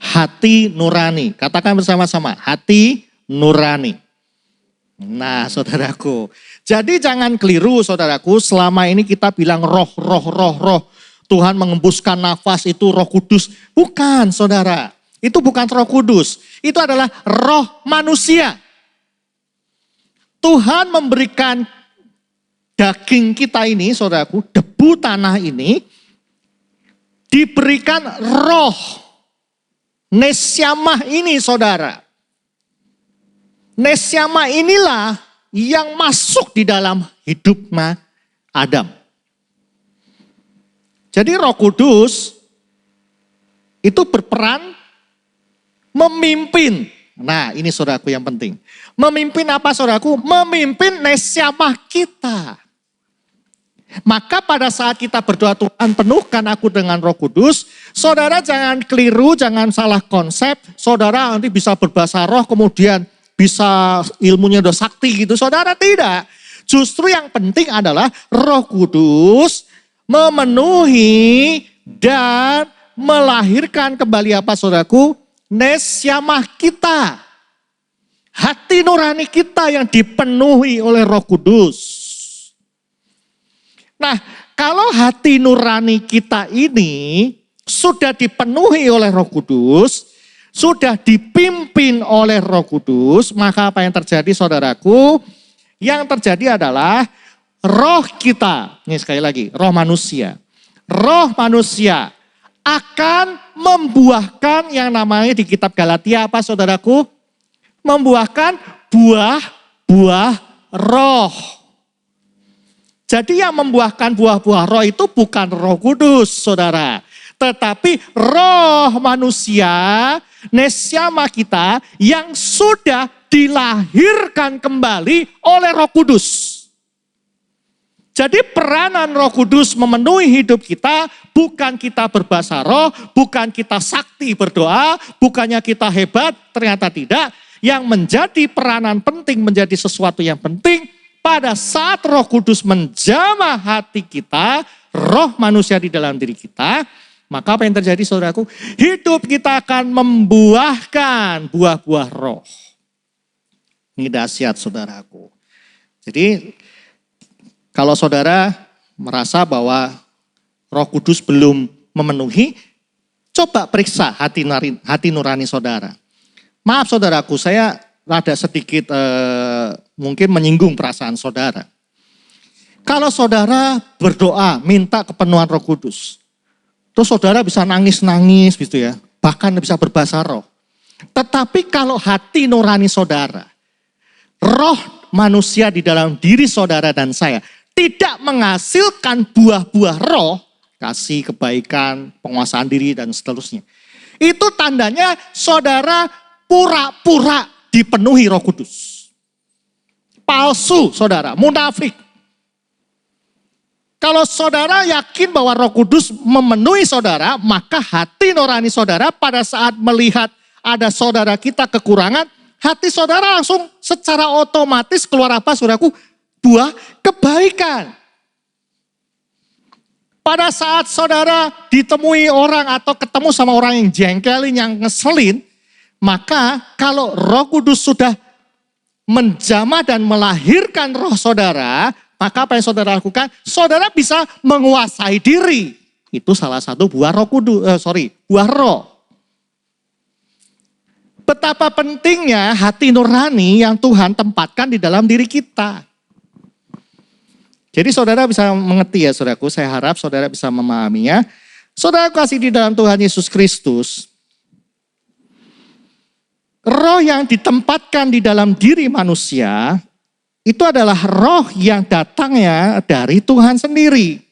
Hati nurani. Katakan bersama-sama, hati nurani. Nah, saudaraku. Jadi jangan keliru, saudaraku. Selama ini kita bilang roh. Tuhan menghembuskan nafas itu Roh Kudus. Bukan, saudara. Itu bukan Roh Kudus. Itu adalah roh manusia. Tuhan memberikan daging kita ini, saudaraku, debu tanah ini, diberikan roh. Nesyamah ini, saudara. Nesyamah inilah yang masuk di dalam hidup Adam. Jadi Roh Kudus itu berperan memimpin. Nah, ini saudaraku yang penting. Memimpin apa, saudaraku? Memimpin nesyamah kita. Maka pada saat kita berdoa, Tuhan penuhkan aku dengan Roh Kudus, saudara jangan keliru, jangan salah konsep, saudara nanti bisa berbahasa roh kemudian bisa ilmunya udah sakti gitu, saudara tidak. Justru yang penting adalah Roh Kudus memenuhi dan melahirkan kembali apa saudaraku? Nesyamah kita. Hati nurani kita yang dipenuhi oleh Roh Kudus. Nah, kalau hati nurani kita ini sudah dipenuhi oleh Roh Kudus, sudah dipimpin oleh Roh Kudus, maka apa yang terjadi saudaraku? Yang terjadi adalah roh kita, ini sekali lagi, roh manusia akan membuahkan yang namanya di kitab Galatia apa saudaraku? Membuahkan buah-buah roh. Jadi yang membuahkan buah-buah roh itu bukan Roh Kudus, saudara. Tetapi roh manusia, nesyama kita yang sudah dilahirkan kembali oleh Roh Kudus. Jadi peranan Roh Kudus memenuhi hidup kita, bukan kita berbahasa roh, bukan kita sakti berdoa, bukannya kita hebat, ternyata tidak. Yang menjadi peranan penting, menjadi sesuatu yang penting, pada saat Roh Kudus menjamah hati kita, roh manusia di dalam diri kita, maka apa yang terjadi saudaraku? Hidup kita akan membuahkan buah-buah roh. Ini dahsyat saudaraku. Jadi kalau saudara merasa bahwa Roh Kudus belum memenuhi, coba periksa hati nurani saudara. Maaf saudaraku, saya rada sedikit mungkin menyinggung perasaan saudara. Kalau saudara berdoa minta kepenuhan Roh Kudus, terus saudara bisa nangis-nangis gitu ya, bahkan bisa berbahasa roh. Tetapi kalau hati nurani saudara, roh manusia di dalam diri saudara dan saya tidak menghasilkan buah-buah roh, kasih, kebaikan, penguasaan diri dan seterusnya. Itu tandanya saudara pura-pura dipenuhi Roh Kudus. Palsu saudara, munafik. Kalau saudara yakin bahwa Roh Kudus memenuhi saudara, maka hati nurani saudara pada saat melihat ada saudara kita kekurangan, hati saudara langsung secara otomatis keluar apa saudaraku? Buah kebaikan. Pada saat saudara ditemui orang atau ketemu sama orang yang jengkelin, yang ngeselin, maka kalau Roh Kudus sudah menjamah dan melahirkan roh saudara, maka apa yang saudara lakukan? Saudara bisa menguasai diri. Itu salah satu buah Roh Kudus, buah roh. Betapa pentingnya hati nurani yang Tuhan tempatkan di dalam diri kita. Jadi saudara bisa mengerti ya saudaraku, saya harap saudara bisa memahaminya. Saudara kasih di dalam Tuhan Yesus Kristus, roh yang ditempatkan di dalam diri manusia, itu adalah roh yang datangnya dari Tuhan sendiri.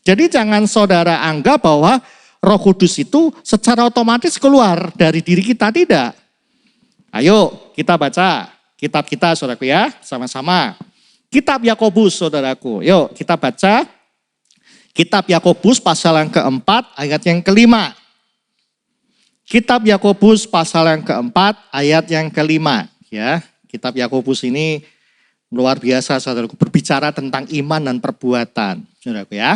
Jadi jangan saudara anggap bahwa Roh Kudus itu secara otomatis keluar dari diri kita, tidak. Ayo kita baca kitab kita saudaraku ya, sama-sama. Kitab Yakobus saudaraku, yuk kita baca. Kitab Yakobus pasal yang keempat ayat yang kelima. Kitab Yakobus pasal yang keempat ayat yang kelima. Ya, kitab Yakobus ini luar biasa saudaraku, berbicara tentang iman dan perbuatan saudaraku ya.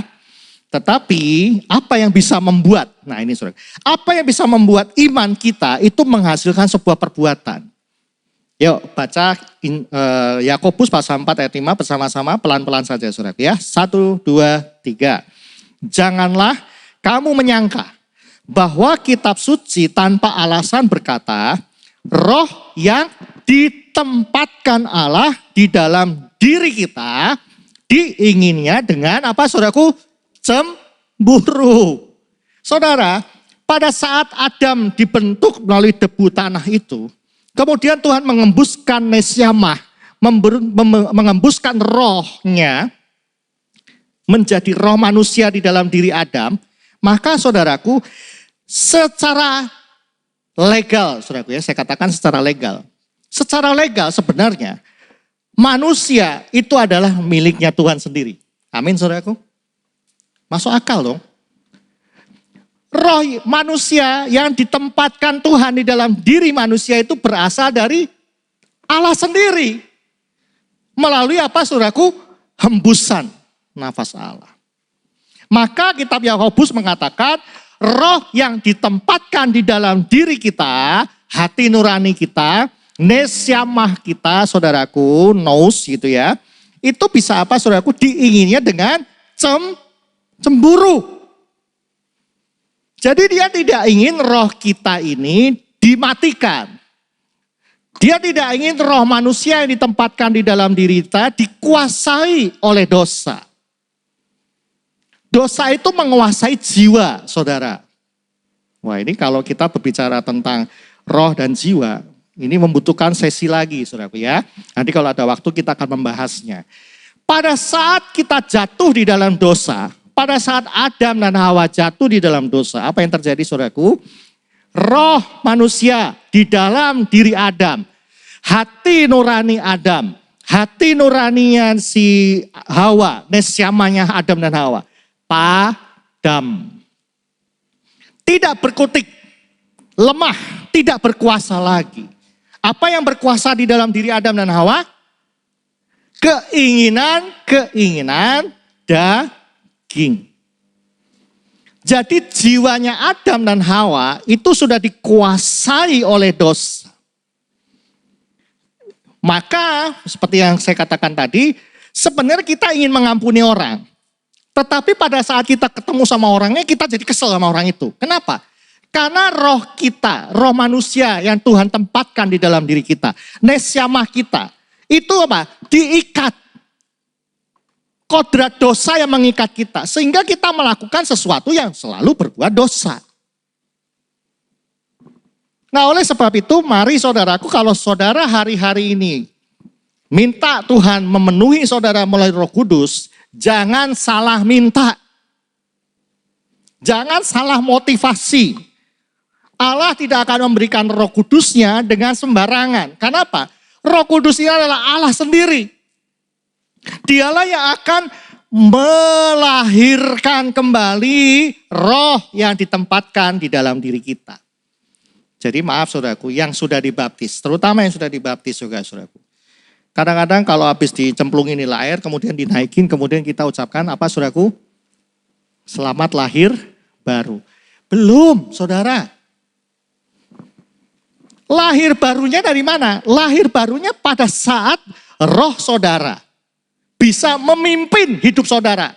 Tetapi apa yang bisa membuat, nah ini saudara, apa yang bisa membuat iman kita itu menghasilkan sebuah perbuatan. Yuk baca Yakobus pasal 4 ayat 5 bersama-sama pelan-pelan saja saudara ya. 1, 2, 3. Janganlah kamu menyangka bahwa kitab suci tanpa alasan berkata, roh yang ditempatkan Allah di dalam diri kita diinginnya dengan apa saudaraku? Cemburu. Saudara, pada saat Adam dibentuk melalui debu tanah itu, kemudian Tuhan mengembuskan nesyamah, mengembuskan rohnya menjadi roh manusia di dalam diri Adam, maka saudaraku secara legal, saudaraku ya, saya katakan secara legal. Secara legal sebenarnya manusia itu adalah miliknya Tuhan sendiri. Amin saudaraku. Masuk akal dong. Roh manusia yang ditempatkan Tuhan di dalam diri manusia itu berasal dari Allah sendiri. Melalui apa saudaraku? Hembusan nafas Allah. Maka kitab Yakobus mengatakan roh yang ditempatkan di dalam diri kita, hati nurani kita, nesyamah kita saudaraku, nous gitu ya. Itu bisa apa saudaraku? Diinginnya dengan cemburu. Jadi dia tidak ingin roh kita ini dimatikan. Dia tidak ingin roh manusia yang ditempatkan di dalam diri kita dikuasai oleh dosa. Dosa itu menguasai jiwa, saudara. Wah, ini kalau kita berbicara tentang roh dan jiwa, ini membutuhkan sesi lagi, saudaraku ya. Nanti kalau ada waktu kita akan membahasnya. Pada saat kita jatuh di dalam dosa, pada saat Adam dan Hawa jatuh di dalam dosa, apa yang terjadi saudaraku? Roh manusia di dalam diri Adam, hati nurani Adam, hati nuraninya si Hawa, nesyamanya Adam dan Hawa, padam. Tidak berkutik, lemah, tidak berkuasa lagi. Apa yang berkuasa di dalam diri Adam dan Hawa? Keinginan daging. Jadi jiwanya Adam dan Hawa itu sudah dikuasai oleh dosa. Maka seperti yang saya katakan tadi, sebenarnya kita ingin mengampuni orang. Tetapi pada saat kita ketemu sama orangnya, kita jadi kesel sama orang itu. Kenapa? Karena roh kita, roh manusia yang Tuhan tempatkan di dalam diri kita, nesyamah kita, itu apa? Diikat. Kodrat dosa yang mengikat kita. Sehingga kita melakukan sesuatu yang selalu berbuat dosa. Nah oleh sebab itu mari saudaraku, kalau saudara hari-hari ini minta Tuhan memenuhi saudara melalui Roh Kudus, jangan salah minta. Jangan salah motivasi. Allah tidak akan memberikan Roh Kudusnya dengan sembarangan. Kenapa? Roh Kudus ini adalah Allah sendiri. Dialah yang akan melahirkan kembali roh yang ditempatkan di dalam diri kita. Jadi maaf saudaraku, yang sudah dibaptis, terutama yang sudah dibaptis juga saudaraku. Kadang-kadang kalau habis dicemplungin di air, kemudian dinaikin, kemudian kita ucapkan apa saudaraku? Selamat lahir baru. Belum saudara. Lahir barunya dari mana? Lahir barunya pada saat roh saudara bisa memimpin hidup saudara,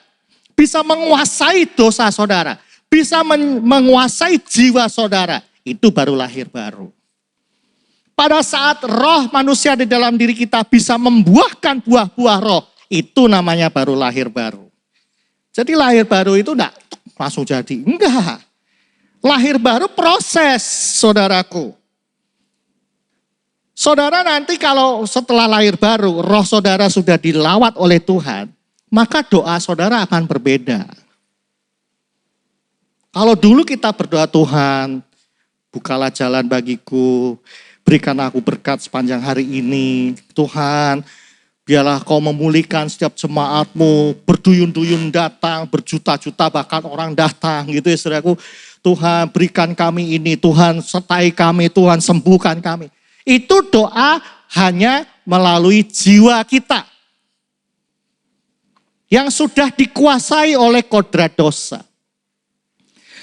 bisa menguasai dosa saudara, bisa menguasai jiwa saudara, itu baru lahir baru. Pada saat roh manusia di dalam diri kita bisa membuahkan buah-buah roh, itu namanya baru lahir baru. Jadi lahir baru itu enggak langsung jadi, enggak. Lahir baru proses saudaraku. Saudara nanti kalau setelah lahir baru, roh saudara sudah dilawat oleh Tuhan, maka doa saudara akan berbeda. Kalau dulu kita berdoa, Tuhan, bukalah jalan bagiku, berikan aku berkat sepanjang hari ini. Tuhan, biarlah kau memulihkan setiap jemaatmu, berduyun-duyun datang, berjuta-juta bahkan orang datang gitu ya saudaraku. Tuhan berikan kami ini, Tuhan sertai kami, Tuhan sembuhkan kami. Itu doa hanya melalui jiwa kita yang sudah dikuasai oleh kodrat dosa.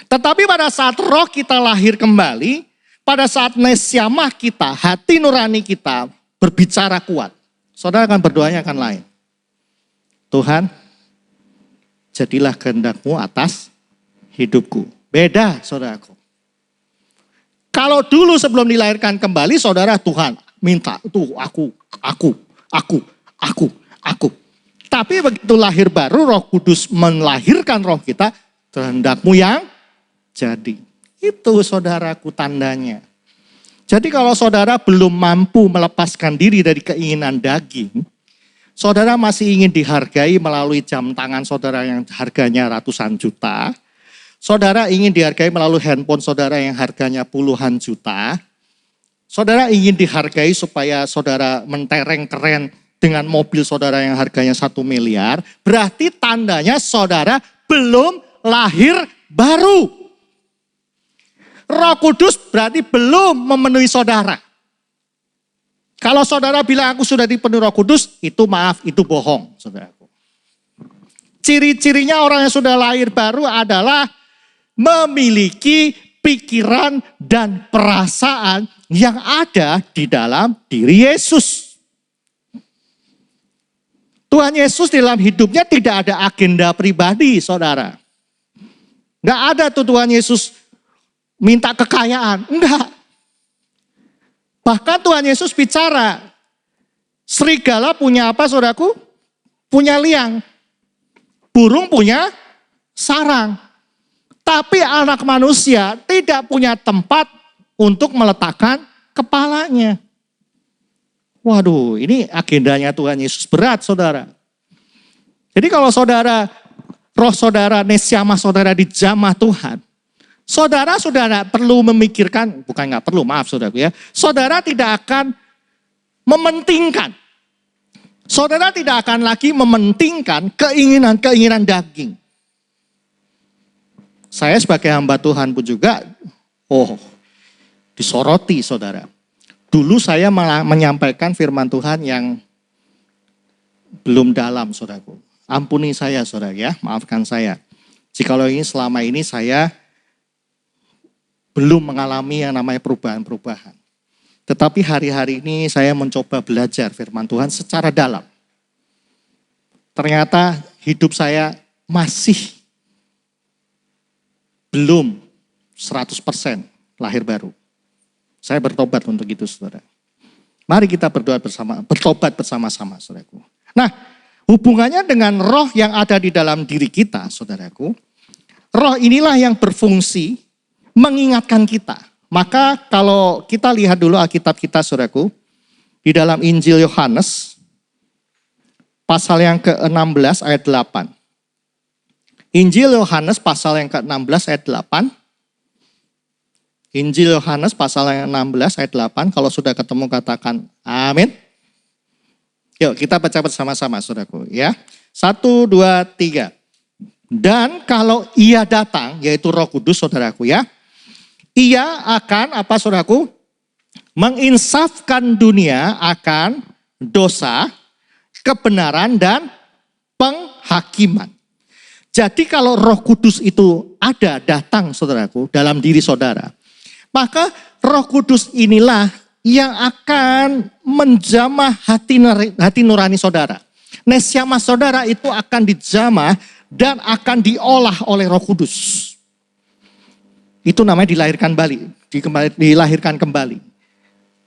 Tetapi pada saat roh kita lahir kembali, pada saat nesyamah kita, hati nurani kita berbicara kuat, saudara akan berdoanya akan lain. Tuhan, jadilah kehendak-Mu atas hidupku. Beda saudaraku. Kalau dulu sebelum dilahirkan kembali, saudara Tuhan minta, tuh aku. Tapi begitu lahir baru, Roh Kudus melahirkan roh kita, kehendak-Mu yang jadi. Itu saudaraku tandanya. Jadi kalau saudara belum mampu melepaskan diri dari keinginan daging, saudara masih ingin dihargai melalui jam tangan saudara yang harganya ratusan juta, saudara ingin dihargai melalui handphone saudara yang harganya puluhan juta. Saudara ingin dihargai supaya saudara mentereng keren dengan mobil saudara yang harganya 1 miliar, berarti tandanya saudara belum lahir baru. Roh Kudus berarti belum memenuhi saudara. Kalau saudara bilang aku sudah dipenuhi Roh Kudus, itu maaf, itu bohong, saudaraku. Ciri-cirinya orang yang sudah lahir baru adalah memiliki pikiran dan perasaan yang ada di dalam diri Yesus. Tuhan Yesus dalam hidupnya tidak ada agenda pribadi, saudara. Enggak ada tuh Tuhan Yesus minta kekayaan, enggak. Bahkan Tuhan Yesus bicara, serigala punya apa saudaraku? Punya liang. Burung punya sarang. Tapi anak manusia tidak punya tempat untuk meletakkan kepalanya. Waduh, ini agendanya Tuhan Yesus berat, saudara. Jadi kalau saudara, roh saudara, nesiama saudara dijamah Tuhan, saudara sudah tidak perlu memikirkan, bukan nggak perlu, maaf saudaraku ya. Saudara tidak akan mementingkan. Saudara tidak akan lagi mementingkan keinginan-keinginan daging. Saya sebagai hamba Tuhan pun juga, disoroti saudara. Dulu saya malah menyampaikan firman Tuhan yang belum dalam saudaraku. Ampuni saya saudara ya, maafkan saya. Jikalau ini selama ini saya belum mengalami yang namanya perubahan-perubahan. Tetapi hari-hari ini saya mencoba belajar firman Tuhan secara dalam. Ternyata hidup saya masih belum 100% lahir baru. Saya bertobat untuk itu saudara. Mari kita bertobat bersama-sama saudaraku. Nah, hubungannya dengan roh yang ada di dalam diri kita saudaraku. Roh inilah yang berfungsi mengingatkan kita. Maka kalau kita lihat dulu Alkitab kita saudaraku, di dalam Injil Yohanes, pasal yang ke-16 ayat 8. Injil Yohanes pasal yang ke-16 ayat 8. Injil Yohanes pasal yang 16 ayat 8. Kalau sudah ketemu katakan amin. Yuk kita baca bersama-sama saudaraku ya. 1, 2, 3. Dan kalau ia datang, yaitu Roh Kudus saudaraku ya. Ia akan apa saudaraku? Menginsafkan dunia akan dosa, kebenaran dan penghakiman. Jadi kalau Roh Kudus itu ada datang saudaraku dalam diri saudara, maka Roh Kudus inilah yang akan menjamah hati nurani saudara. Nesiama saudara itu akan dijamah dan akan diolah oleh Roh Kudus. Itu namanya dilahirkan kembali.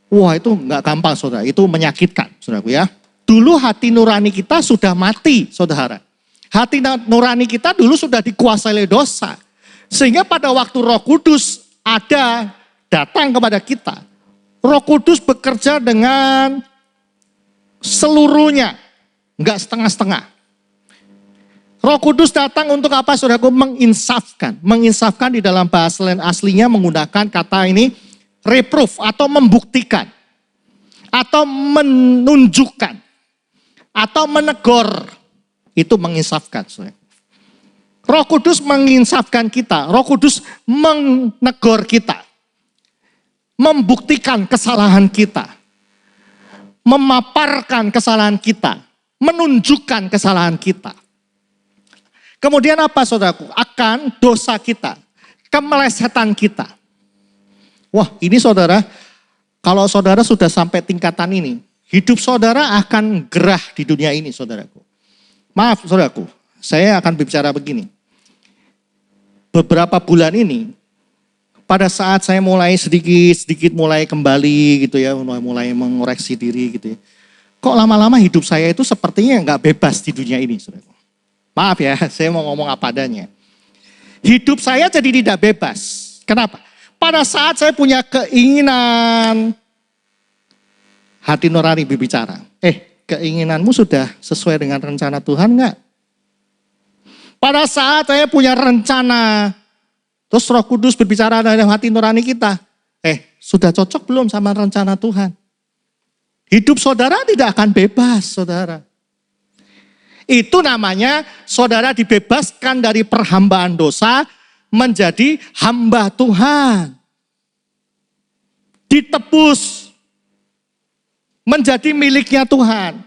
Wah itu nggak gampang saudara, itu menyakitkan saudaraku ya. Dulu hati nurani kita sudah mati saudara. Hati nurani kita dulu sudah dikuasai oleh dosa. Sehingga pada waktu Roh Kudus datang kepada kita. Roh Kudus bekerja dengan seluruhnya, enggak setengah-setengah. Roh Kudus datang untuk apa saudaraku? Menginsafkan. Menginsafkan di dalam bahasa aslinya menggunakan kata ini reproof atau membuktikan. Atau menunjukkan. Atau menegur. Itu menginsafkan saudara. Roh Kudus menginsafkan kita. Roh Kudus menegur kita. Membuktikan kesalahan kita. Memaparkan kesalahan kita. Menunjukkan kesalahan kita. Kemudian apa saudaraku? Akan dosa kita. Kemelesetan kita. Wah ini saudara, kalau saudara sudah sampai tingkatan ini, hidup saudara akan gerah di dunia ini saudaraku. Maaf saudaraku, saya akan bicara begini. Beberapa bulan ini, pada saat saya mulai sedikit mulai kembali gitu ya, mulai mengoreksi diri gitu ya. Kok lama-lama hidup saya itu sepertinya nggak bebas di dunia ini saudaraku. Maaf ya, saya mau ngomong apa adanya. Hidup saya jadi tidak bebas. Kenapa? Pada saat saya punya keinginan, hati nurani berbicara. Keinginanmu sudah sesuai dengan rencana Tuhan enggak? Pada saat saya punya rencana, terus Roh Kudus berbicara dalam hati nurani kita. Sudah cocok belum sama rencana Tuhan? hidup saudara tidak akan bebas, saudara. Itu namanya saudara dibebaskan dari perhambaan dosa menjadi hamba Tuhan. Ditebus menjadi miliknya Tuhan.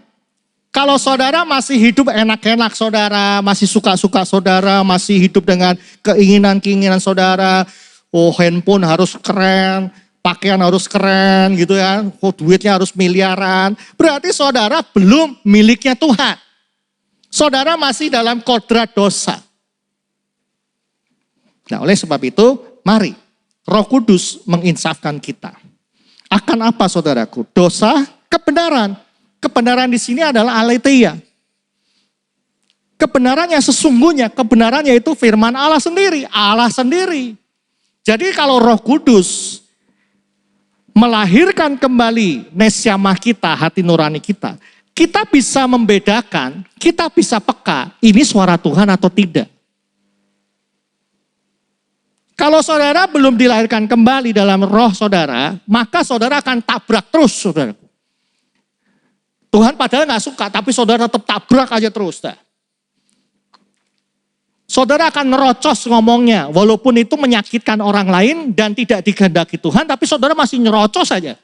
Kalau saudara masih hidup enak-enak saudara, masih suka-suka saudara, masih hidup dengan keinginan-keinginan saudara, oh handphone harus keren, pakaian harus keren gitu ya, oh duitnya harus miliaran, berarti saudara belum miliknya Tuhan. Saudara masih dalam kodrat dosa. Nah oleh sebab itu, mari Roh Kudus menginsafkan kita. Akan apa saudaraku? Dosa, kebenaran. Kebenaran di sini adalah aletheia. Kebenaran yang sesungguhnya, kebenaran yaitu firman Allah sendiri. Allah sendiri. Jadi kalau Roh Kudus melahirkan kembali nesyamah kita, hati nurani kita, kita bisa membedakan, kita bisa peka, ini suara Tuhan atau tidak. Kalau saudara belum dilahirkan kembali dalam roh saudara, maka saudara akan tabrak terus saudara. Tuhan padahal gak suka, tapi saudara tetap tabrak aja terus. Dah. Saudara akan nerocos ngomongnya, walaupun itu menyakitkan orang lain dan tidak dikehendaki Tuhan, tapi saudara masih nyerocos saja.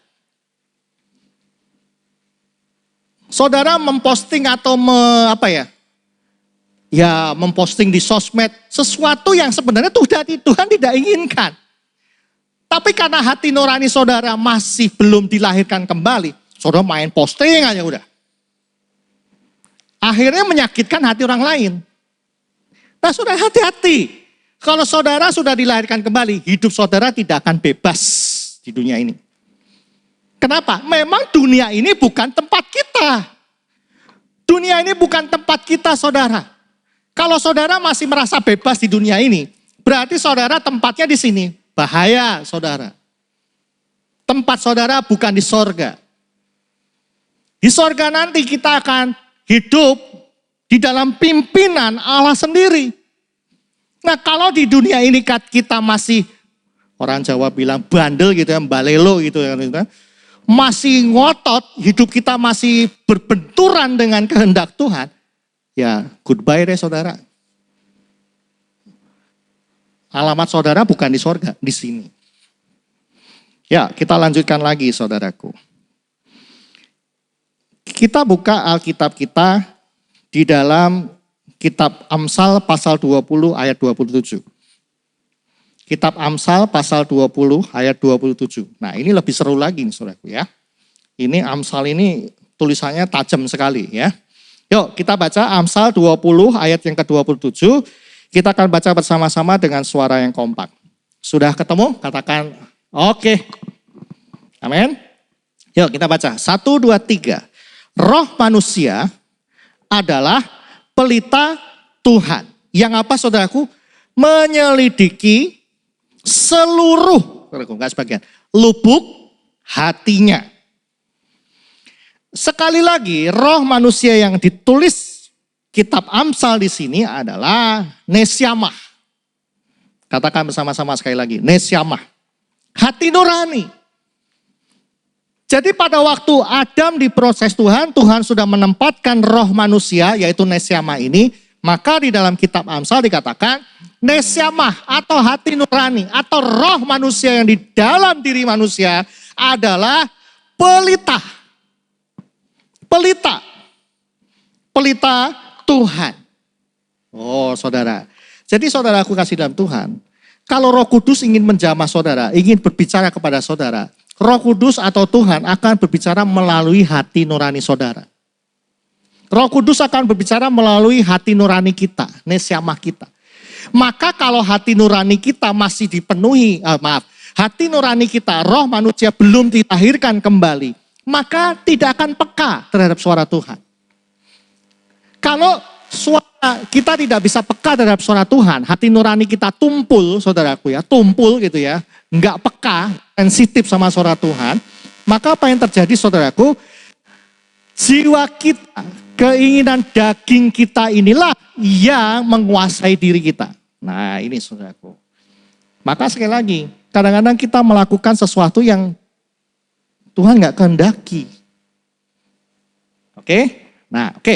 Saudara memposting atau memposting di sosmed sesuatu yang sebenarnya Tuhan tidak inginkan. Tapi karena hati nurani saudara masih belum dilahirkan kembali, saudara main posting aja udah. Akhirnya menyakitkan hati orang lain. Nah saudara hati-hati. Kalau saudara sudah dilahirkan kembali, hidup saudara tidak akan bebas di dunia ini. Kenapa? Memang dunia ini bukan tempat kita. Dunia ini bukan tempat kita saudara. Kalau saudara masih merasa bebas di dunia ini, berarti saudara tempatnya di sini. Bahaya saudara. Tempat saudara bukan di sorga. Di sorga nanti kita akan hidup di dalam pimpinan Allah sendiri. Nah kalau di dunia ini kita masih, orang Jawa bilang bandel gitu ya, balelo gitu ya. Masih ngotot, hidup kita masih berbenturan dengan kehendak Tuhan. Ya goodbye deh saudara. Alamat saudara bukan di sorga, di sini. Ya kita lanjutkan lagi saudaraku. Kita buka Alkitab kita di dalam kitab Amsal pasal 20 ayat 27. Kitab Amsal pasal 20 ayat 27. Nah ini lebih seru lagi nih saudaraku ya. Ini Amsal ini tulisannya tajam sekali ya. Yuk kita baca Amsal 20 ayat yang ke-27. Kita akan baca bersama-sama dengan suara yang kompak. Sudah ketemu? Katakan oke. Amin. Yuk kita baca. 1, 2, 3. Roh manusia adalah pelita Tuhan. Yang apa saudaraku? Menyelidiki seluruh, enggak sebagian, lubuk hatinya. Sekali lagi, roh manusia yang ditulis kitab Amsal di sini adalah nesyamah. Katakan bersama-sama sekali lagi, nesyamah. Hati nurani. Jadi pada waktu Adam diproses Tuhan, Tuhan sudah menempatkan roh manusia, yaitu nesyamah ini. Maka di dalam kitab Amsal dikatakan, nesyamah atau hati nurani atau roh manusia yang di dalam diri manusia adalah pelita. Pelita. Pelita Tuhan. Oh saudara. Jadi saudaraku kasih dalam Tuhan. Kalau Roh Kudus ingin menjamah saudara, ingin berbicara kepada saudara, Roh Kudus atau Tuhan akan berbicara melalui hati nurani saudara. Roh Kudus akan berbicara melalui hati nurani kita, nesyamah kita. Maka kalau hati nurani kita masih dipenuhi, hati nurani kita, roh manusia belum dilahirkan kembali, maka tidak akan peka terhadap suara Tuhan. Kalau suara kita tidak bisa peka terhadap suara Tuhan, hati nurani kita tumpul, saudaraku ya, tumpul gitu ya, enggak peka, sensitif sama suara Tuhan, maka apa yang terjadi saudaraku? Jiwa kita, keinginan daging kita inilah yang menguasai diri kita. Nah ini saudaraku. Maka sekali lagi, kadang-kadang kita melakukan sesuatu yang Tuhan gak kehendaki. Oke? Nah, oke.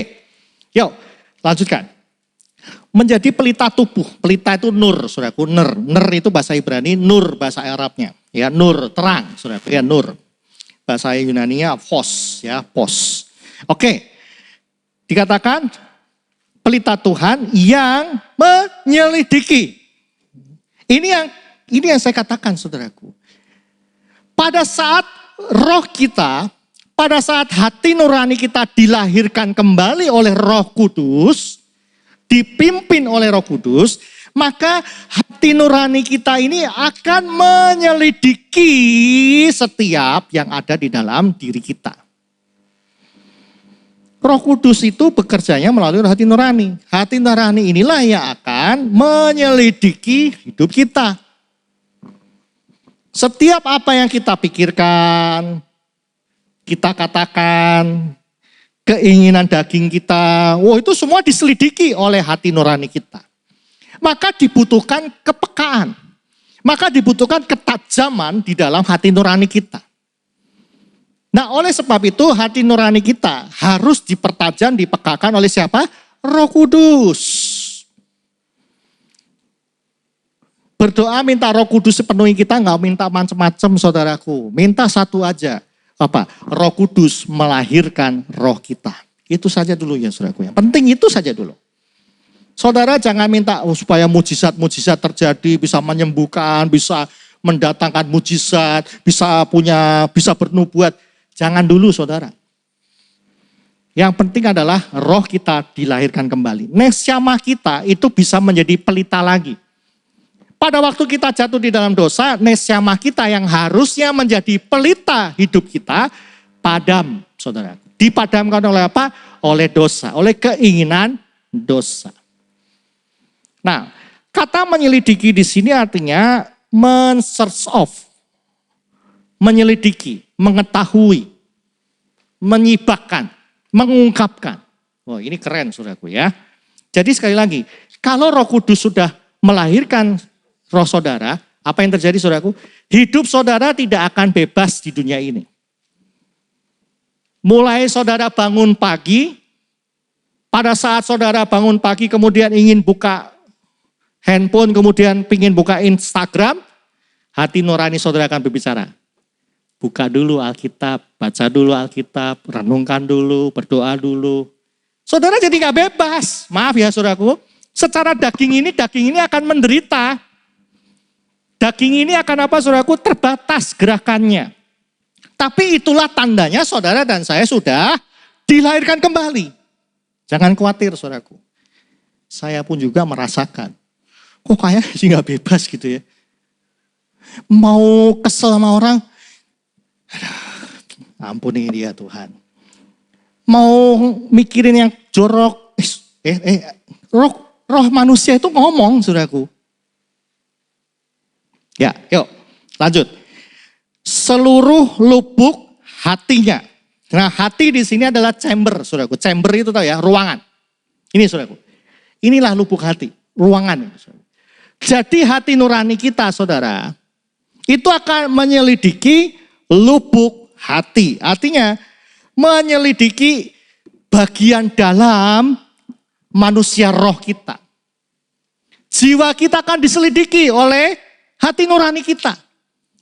Yuk, lanjutkan. Menjadi pelita tubuh. Pelita itu nur, saudaraku. Nur itu bahasa Ibrani, nur bahasa Arabnya. Ya, nur, terang, saudaraku. Ya, nur. Bahasa Yunaninya phos, ya, phos. Oke. Dikatakan pelita Tuhan yang menyelidiki. Ini yang saya katakan, saudaraku. Pada saat roh kita, pada saat hati nurani kita dilahirkan kembali oleh Roh Kudus, dipimpin oleh Roh Kudus, maka hati nurani kita ini akan menyelidiki setiap yang ada di dalam diri kita. Roh Kudus itu bekerjanya melalui hati nurani. Hati nurani inilah yang akan menyelidiki hidup kita. Setiap apa yang kita pikirkan, kita katakan, keinginan daging kita, itu semua diselidiki oleh hati nurani kita. Maka dibutuhkan kepekaan. Maka dibutuhkan ketajaman di dalam hati nurani kita. Nah, oleh sebab itu hati nurani kita harus dipertajam, dipekakan oleh siapa? Roh Kudus. Berdoa minta Roh Kudus sepenuhi kita, enggak minta macam-macam, saudaraku. Minta satu aja. Apa? Roh Kudus melahirkan roh kita. Itu saja dulu ya, saudaraku. Yang penting itu saja dulu. Saudara jangan minta supaya mujizat-mujizat terjadi, bisa menyembuhkan, bisa mendatangkan mujizat, bisa bernubuat. Jangan dulu, saudara. Yang penting adalah roh kita dilahirkan kembali. Nesyama kita itu bisa menjadi pelita lagi. Pada waktu kita jatuh di dalam dosa, nesyama kita yang harusnya menjadi pelita hidup kita, padam, saudara. Dipadamkan oleh apa? Oleh dosa, oleh keinginan dosa. Nah, kata menyelidiki di sini artinya men-search of, menyelidiki, mengetahui, menyibakkan, mengungkapkan. Oh, ini keren, saudaraku ya. Jadi sekali lagi, kalau Roh Kudus sudah melahirkan roh saudara, apa yang terjadi, saudaraku? Hidup saudara tidak akan bebas di dunia ini. Mulai saudara bangun pagi, pada saat saudara bangun pagi kemudian ingin buka handphone, kemudian ingin buka Instagram, hati nurani saudara akan berbicara. Buka dulu Alkitab, baca dulu Alkitab, renungkan dulu, berdoa dulu. Saudara jadi gak bebas. Maaf ya saudaraku, secara daging ini akan menderita. Daging ini akan apa, saudaraku? Terbatas gerakannya. Tapi itulah tandanya saudara dan saya sudah dilahirkan kembali. Jangan khawatir, saudaraku. Saya pun juga merasakan. Kok kayak sih gak bebas gitu ya. Mau kesel sama orang, ampuni dia Tuhan. Mau mikirin yang jorok, roh manusia itu ngomong, saudaraku. Ya, yuk lanjut. Seluruh lubuk hatinya. Nah, hati di sini adalah chamber, saudaraku. Chamber itu tahu ya, ruangan. Ini, saudaraku. Inilah lubuk hati, ruangan. Jadi hati nurani kita, saudara, itu akan menyelidiki lubuk hati. Artinya menyelidiki bagian dalam manusia roh kita. Jiwa kita akan diselidiki oleh hati nurani kita.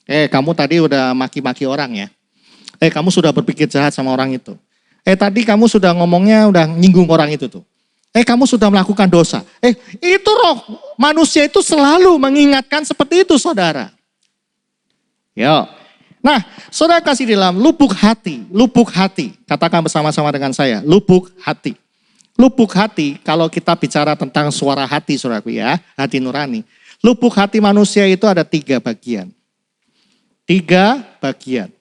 Kamu tadi udah maki-maki orang ya. Kamu sudah berpikir jahat sama orang itu. Tadi kamu sudah ngomongnya udah nyinggung orang itu tuh. Kamu sudah melakukan dosa. Itu roh manusia itu selalu mengingatkan seperti itu, saudara. Yo. Nah, saudara kasih di dalam lubuk hati. Katakan bersama-sama dengan saya, lubuk hati. Lubuk hati, kalau kita bicara tentang suara hati, saudaraku ya, hati nurani. Lubuk hati manusia itu ada 3 bagian. 3 bagian.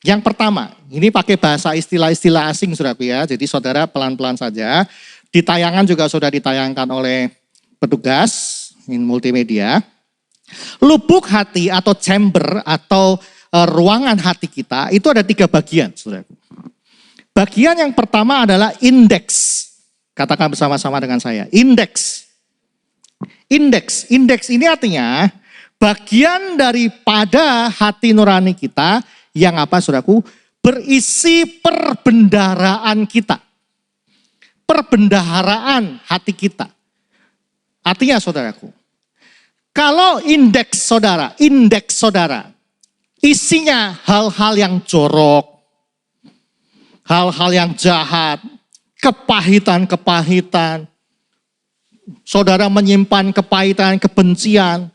Yang pertama, ini pakai bahasa istilah-istilah asing, saudaraku ya. Jadi saudara pelan-pelan saja. Di tayangan juga sudah ditayangkan oleh petugas multimedia. Lubuk hati atau chamber atau ruangan hati kita itu ada 3 bagian, saudara. Bagian yang pertama adalah indeks. Katakan bersama-sama dengan saya, indeks. Indeks ini artinya bagian daripada hati nurani kita yang apa, saudaraku? berisi perbendaharaan kita. Perbendaharaan hati kita. Artinya saudaraku, kalau indeks saudara, isinya hal-hal yang jorok, hal-hal yang jahat, kepahitan, saudara menyimpan kepahitan, kebencian,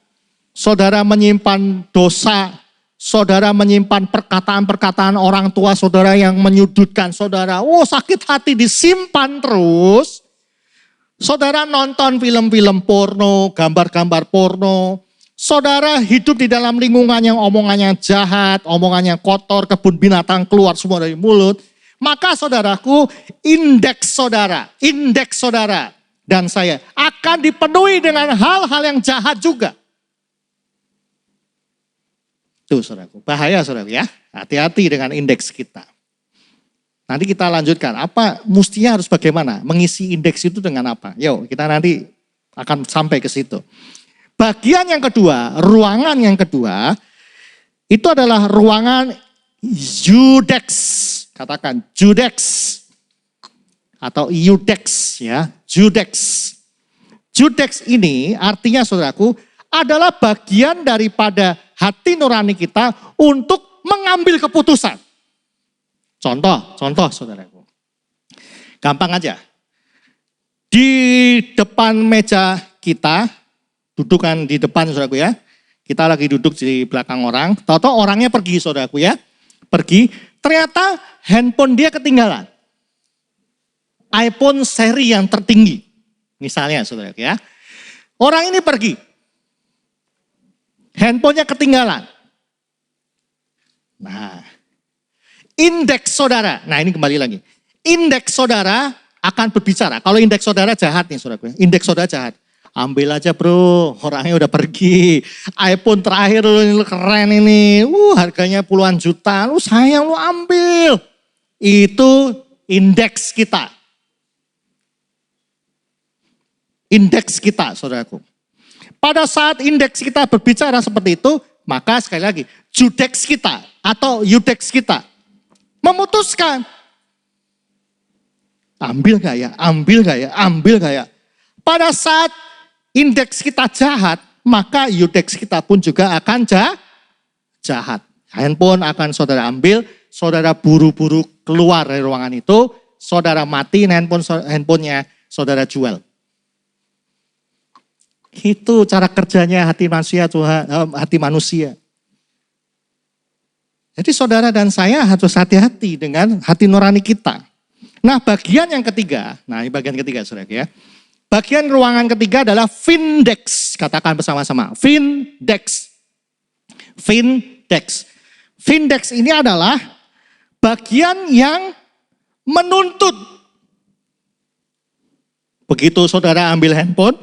saudara menyimpan dosa, saudara menyimpan perkataan-perkataan orang tua saudara yang menyudutkan saudara. Sakit hati disimpan terus. Saudara nonton film-film porno, gambar-gambar porno. Saudara hidup di dalam lingkungan yang omongannya jahat, omongannya kotor, kebun binatang keluar semua dari mulut. Maka saudaraku, indeks saudara dan saya akan dipenuhi dengan hal-hal yang jahat juga. Tuh saudaraku, bahaya saudaraku ya. Hati-hati dengan indeks kita. Nanti kita lanjutkan, mestinya harus bagaimana? Mengisi indeks itu dengan apa? Yuk, kita nanti akan sampai ke situ. Bagian yang kedua, ruangan yang kedua, itu adalah ruangan Judex. Katakan Judex. Atau Judex ya, Judex. Judex ini artinya saudaraku, adalah bagian daripada hati nurani kita untuk mengambil keputusan. Contoh saudaraku. Gampang aja. Di depan meja kita, dudukan di depan saudaraku ya. Kita lagi duduk di belakang orang. Tahu-tahu orangnya pergi saudaraku ya. Pergi, ternyata handphone dia ketinggalan. iPhone seri yang tertinggi. Misalnya saudaraku ya. Orang ini pergi. Handphonenya ketinggalan. Nah, indeks saudara. Nah ini kembali lagi. Indeks saudara akan berbicara. Kalau indeks saudara jahat nih saudara. Indeks saudara jahat. Ambil aja bro, orangnya udah pergi. iPhone terakhir lu keren ini. Harganya puluhan juta. Lu sayang lu ambil. Itu indeks kita. Indeks kita saudaraku. Pada saat indeks kita berbicara seperti itu, maka sekali lagi, judex kita atau yudex kita memutuskan. Ambil gak ya? Pada saat indeks kita jahat, maka yudex kita pun juga akan jahat. Handphone akan saudara ambil, saudara buru-buru keluar dari ruangan itu, saudara matiin handphonenya, saudara jual. Itu cara kerjanya hati manusia. Jadi saudara dan saya harus hati-hati dengan hati nurani kita. Nah bagian yang ketiga, ini bagian ketiga saudara ya. Bagian ruangan ketiga adalah Vindex. Katakan bersama-sama, Vindex. Vindex ini adalah bagian yang menuntut. Begitu saudara ambil handphone,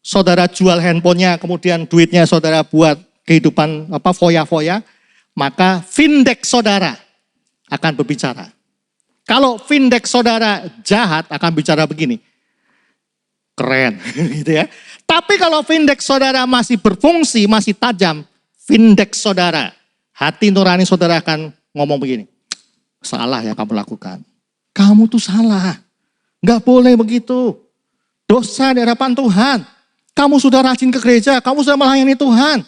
saudara jual handphonenya, kemudian duitnya saudara buat kehidupan foya-foya, maka Vindex saudara akan berbicara. Kalau Vindex saudara jahat akan bicara begini, keren gitu ya. Tapi kalau Vindex saudara masih berfungsi, masih tajam, Vindex saudara, hati nurani saudara akan ngomong begini, salah yang kamu lakukan. Kamu tuh salah, gak boleh begitu. Dosa di hadapan Tuhan. Kamu sudah rajin ke gereja, kamu sudah melayani Tuhan.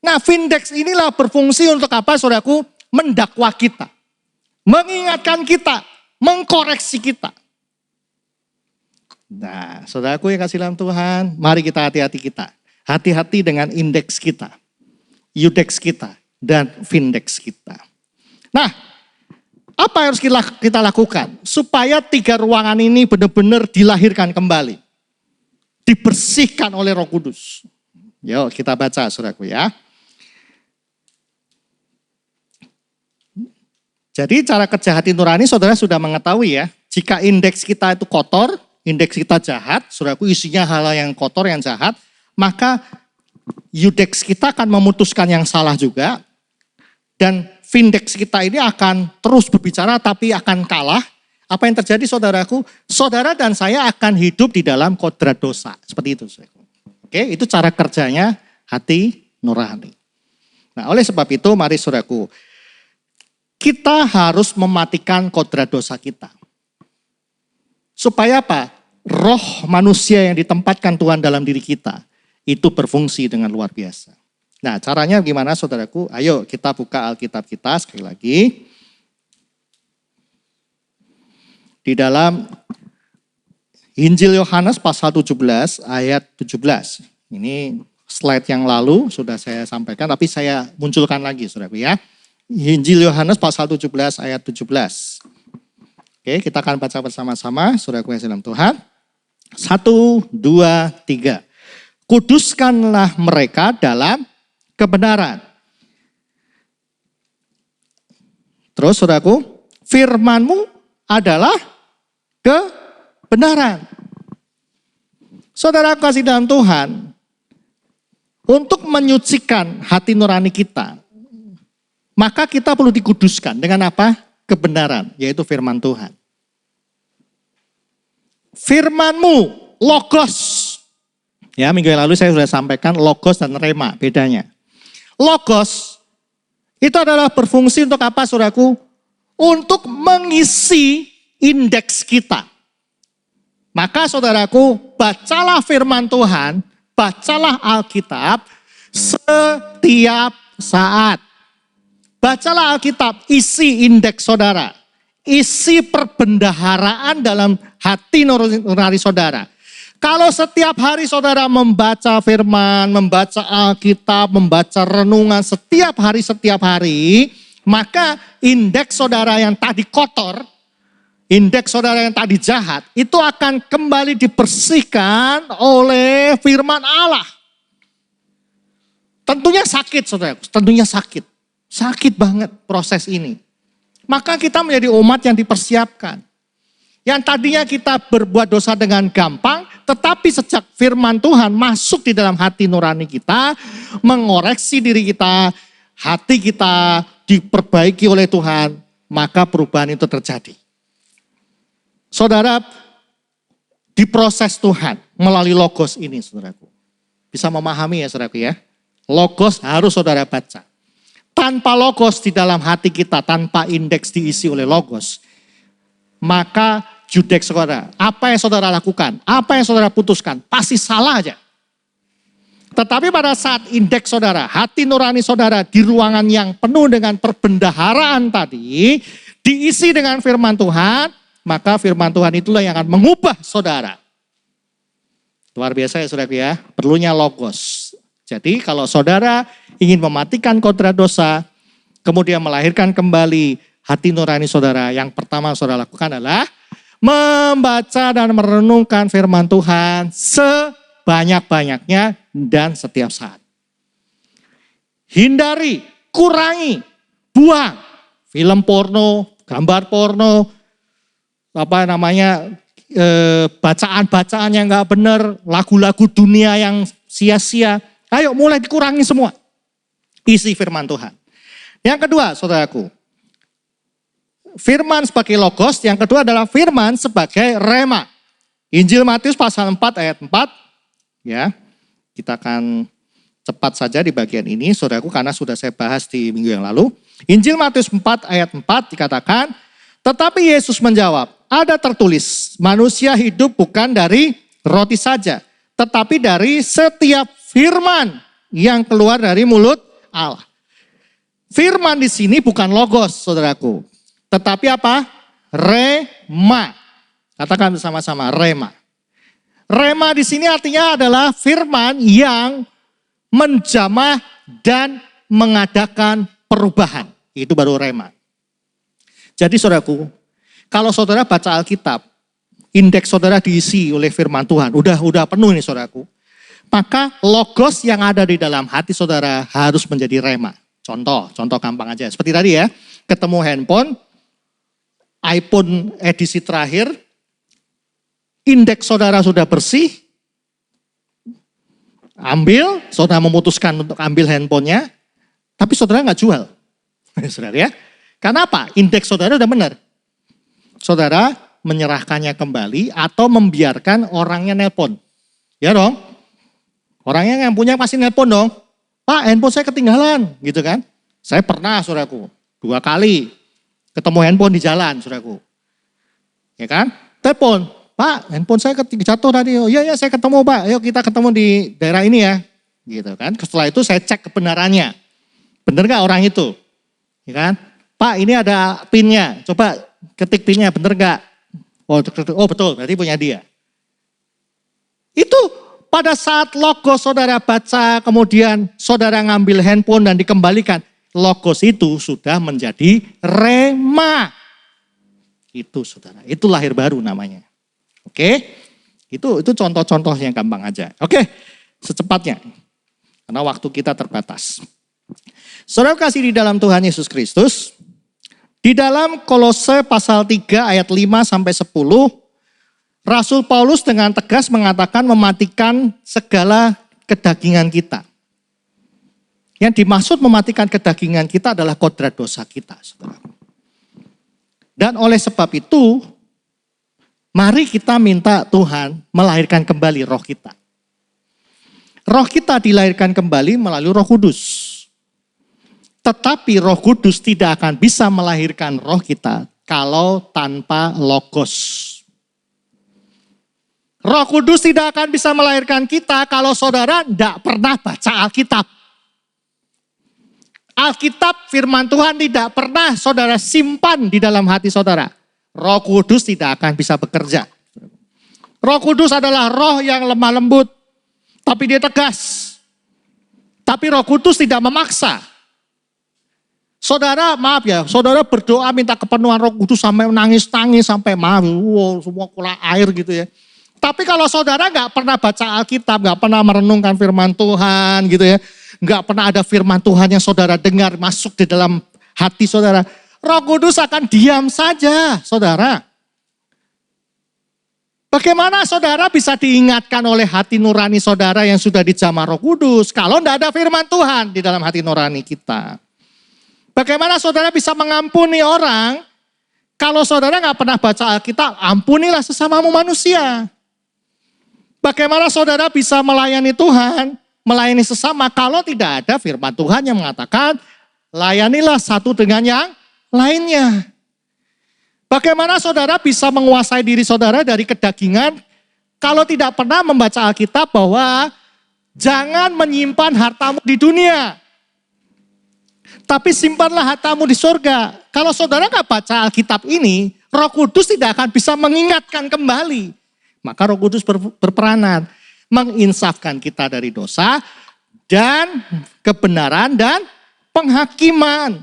Nah Vindex inilah berfungsi untuk apa saudaraku? Mendakwa kita. Mengingatkan kita, mengkoreksi kita. Nah saudaraku yang kasih dalam Tuhan, mari kita hati-hati kita. Hati-hati dengan indeks kita, yudex kita, dan Vindex kita. Nah apa yang harus kita lakukan? Supaya 3 ruangan ini benar-benar dilahirkan kembali. Dibersihkan oleh Roh Kudus. Yuk kita baca saudaraku ya. Jadi cara kerja hati nurani saudara sudah mengetahui ya. Jika indeks kita itu kotor, indeks kita jahat, saudaraku isinya hal yang kotor, yang jahat, maka yudex kita akan memutuskan yang salah juga. Dan Vindex kita ini akan terus berbicara tapi akan kalah. Apa yang terjadi saudaraku? Saudara dan saya akan hidup di dalam kodrat dosa. Seperti itu. Oke, itu cara kerjanya hati nurani. Nah oleh sebab itu mari saudaraku. kita harus mematikan kodrat dosa kita. Supaya apa? Roh manusia yang ditempatkan Tuhan dalam diri kita itu berfungsi dengan luar biasa. Nah, caranya gimana saudaraku? Ayo kita buka Alkitab kita sekali lagi. Di dalam Injil Yohanes pasal 17 ayat 17. Ini slide yang lalu sudah saya sampaikan, tapi saya munculkan lagi saudaraku ya. Injil Yohanes pasal 17 ayat 17. Oke, kita akan baca bersama-sama saudaraku yang dalam Tuhan. 1, 2, 3. Kuduskanlah mereka dalam kebenaran. Terus saudaraku, firman-Mu adalah kebenaran. Saudara kasih dalam Tuhan, untuk menyucikan hati nurani kita, maka kita perlu dikuduskan dengan apa? Kebenaran, yaitu firman Tuhan. Firman-Mu, logos. Ya, minggu yang lalu saya sudah sampaikan logos dan rema, bedanya. Logos itu adalah berfungsi untuk apa saudaraku? Untuk mengisi indeks kita. Maka saudaraku, bacalah firman Tuhan, bacalah Alkitab setiap saat. Bacalah Alkitab, isi indeks saudara. Isi perbendaharaan dalam hati nurani saudara. Kalau setiap hari saudara membaca firman, membaca Alkitab, membaca renungan setiap hari, maka indeks saudara yang tadi kotor, indeks saudara yang tadi jahat, itu akan kembali dibersihkan oleh firman Allah. Tentunya sakit saudara, tentunya sakit. Sakit banget proses ini. Maka kita menjadi umat yang dipersiapkan. Yang tadinya kita berbuat dosa dengan gampang, tetapi sejak firman Tuhan masuk di dalam hati nurani kita, mengoreksi diri kita, hati kita diperbaiki oleh Tuhan, maka perubahan itu terjadi. Saudara, diproses Tuhan melalui logos ini saudaraku. Bisa memahami ya saudaraku ya. Logos harus saudara baca. Tanpa logos di dalam hati kita, tanpa indeks diisi oleh logos, maka judek saudara, apa yang saudara lakukan, apa yang saudara putuskan, pasti salah aja. Tetapi pada saat indeks saudara, hati nurani saudara di ruangan yang penuh dengan perbendaharaan tadi, diisi dengan firman Tuhan, maka firman Tuhan itulah yang akan mengubah saudara. Luar biasa ya saudara ya, perlunya logos. Jadi kalau saudara ingin mematikan kodrat dosa, kemudian melahirkan kembali hati nurani saudara, yang pertama saudara lakukan adalah membaca dan merenungkan firman Tuhan sebanyak-banyaknya dan setiap saat. Hindari, kurangi, buang film porno, gambar porno, bacaan-bacaan yang gak benar, lagu-lagu dunia yang sia-sia. Ayo mulai dikurangi semua. Isi firman Tuhan. Yang kedua saudaraku, firman sebagai logos, yang kedua adalah firman sebagai rema. Injil Matius pasal 4 ayat 4. Ya, kita akan cepat saja di bagian ini saudaraku karena sudah saya bahas di minggu yang lalu. Injil Matius 4 ayat 4 dikatakan, tetapi Yesus menjawab, ada tertulis, manusia hidup bukan dari roti saja, tetapi dari setiap firman yang keluar dari mulut Allah. Firman di sini bukan logos, saudaraku. Tetapi apa? Rema. Katakan bersama-sama, rema. Rema di sini artinya adalah firman yang menjamah dan mengadakan perubahan. Itu baru rema. Jadi saudaraku, kalau saudara baca Alkitab, indeks saudara diisi oleh firman Tuhan, udah penuh nih saudaraku. Maka logos yang ada di dalam hati saudara harus menjadi rema. Contoh gampang aja. Seperti tadi ya, ketemu handphone, iPhone edisi terakhir, indeks saudara sudah bersih, ambil, saudara memutuskan untuk ambil handphonenya, tapi saudara nggak jual. Saudara ya, karena apa? Indeks saudara udah benar. Saudara menyerahkannya kembali atau membiarkan orangnya nelpon. Ya dong. Orangnya yang punya pasti nelpon dong. Pak, handphone saya ketinggalan, gitu kan. Saya pernah saudaraku, 2 kali Ketemu handphone di jalan, saudaraku. Ya kan? Telepon, Pak, handphone saya jatuh tadi. Oh iya, saya ketemu Pak, ayo kita ketemu di daerah ini ya. Gitu kan. Setelah itu saya cek kebenarannya. Bener gak orang itu? Ya kan? Pak, ini ada pinnya, coba ketik pinnya, bener gak? Oh betul, berarti punya dia. Itu pada saat logos saudara baca, kemudian saudara ngambil handphone dan dikembalikan, logos itu sudah menjadi rema. Itu saudara, itu lahir baru namanya. Oke, itu contoh-contoh yang gampang aja. Oke, secepatnya, karena waktu kita terbatas. Saudara kasih di dalam Tuhan Yesus Kristus, di dalam Kolose pasal 3 ayat 5 sampai 10, Rasul Paulus dengan tegas mengatakan mematikan segala kedagingan kita. Yang dimaksud mematikan kedagingan kita adalah kodrat dosa kita, saudara. Dan oleh sebab itu, mari kita minta Tuhan melahirkan kembali roh kita. Roh kita dilahirkan kembali melalui Roh Kudus. Tetapi Roh Kudus tidak akan bisa melahirkan roh kita kalau tanpa logos. Roh Kudus tidak akan bisa melahirkan kita kalau saudara tidak pernah baca Alkitab. Alkitab firman Tuhan tidak pernah saudara simpan di dalam hati saudara. Roh Kudus tidak akan bisa bekerja. Roh Kudus adalah roh yang lemah lembut, tapi dia tegas. Tapi Roh Kudus tidak memaksa. Saudara, maaf ya, saudara berdoa minta kepenuhan Roh Kudus sampai nangis-nangis, sampai maaf, semua kula air gitu ya. Tapi kalau saudara nggak pernah baca Alkitab, nggak pernah merenungkan firman Tuhan gitu ya, nggak pernah ada firman Tuhan yang saudara dengar masuk di dalam hati saudara, Roh Kudus akan diam saja, saudara. Bagaimana saudara bisa diingatkan oleh hati nurani saudara yang sudah dijamah Roh Kudus kalau tidak ada firman Tuhan di dalam hati nurani kita? Bagaimana saudara bisa mengampuni orang kalau saudara nggak pernah baca Alkitab? Ampunilah sesamamu manusia. Bagaimana saudara bisa melayani Tuhan, melayani sesama kalau tidak ada firman Tuhan yang mengatakan layanilah satu dengan yang lainnya. Bagaimana saudara bisa menguasai diri saudara dari kedagingan kalau tidak pernah membaca Alkitab bahwa jangan menyimpan hartamu di dunia, tapi simpanlah hartamu di surga. Kalau saudara nggak baca Alkitab ini, Roh Kudus tidak akan bisa mengingatkan kembali. Maka Roh Kudus berperanan menginsafkan kita dari dosa dan kebenaran dan penghakiman.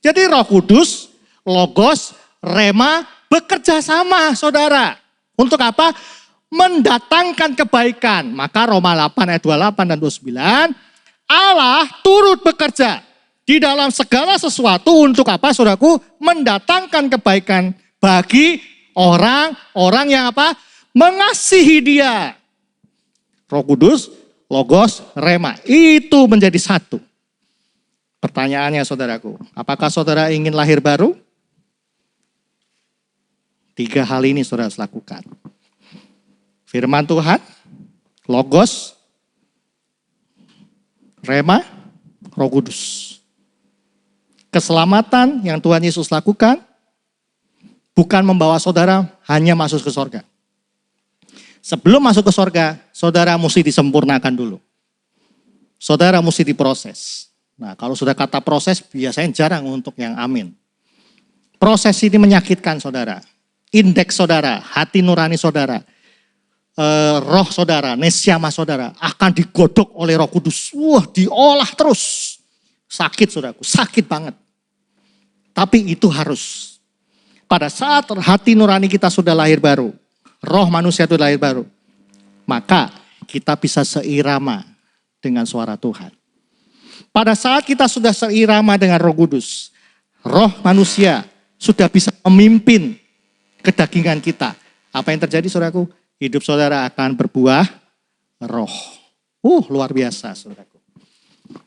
Jadi Roh Kudus, logos, rema bekerja sama saudara. Untuk apa? Mendatangkan kebaikan. Maka Roma 8 ayat 28 dan 29, Allah turut bekerja di dalam segala sesuatu untuk apa saudaraku? Mendatangkan kebaikan bagi orang-orang yang apa? Mengasihi dia. Roh Kudus, logos, rema. Itu menjadi satu. Pertanyaannya saudaraku, apakah saudara ingin lahir baru? 3 hal ini saudara harus lakukan. Firman Tuhan, logos, rema, Roh Kudus. Keselamatan yang Tuhan Yesus lakukan bukan membawa saudara hanya masuk ke sorga. Sebelum masuk ke sorga, saudara mesti disempurnakan dulu. Saudara mesti diproses. Nah, kalau sudah kata proses, biasanya jarang untuk yang amin. Proses ini menyakitkan saudara. Indeks saudara, hati nurani saudara, roh saudara, nesyama saudara akan digodok oleh Roh Kudus. Wah, diolah terus. Sakit saudaraku, sakit banget. Tapi itu harus. Pada saat hati nurani kita sudah lahir baru, roh manusia itu lahir baru, maka kita bisa seirama dengan suara Tuhan. Pada saat kita sudah seirama dengan Roh Kudus, roh manusia sudah bisa memimpin kedagingan kita. Apa yang terjadi saudaraku? Hidup saudara akan berbuah roh. Luar biasa saudaraku.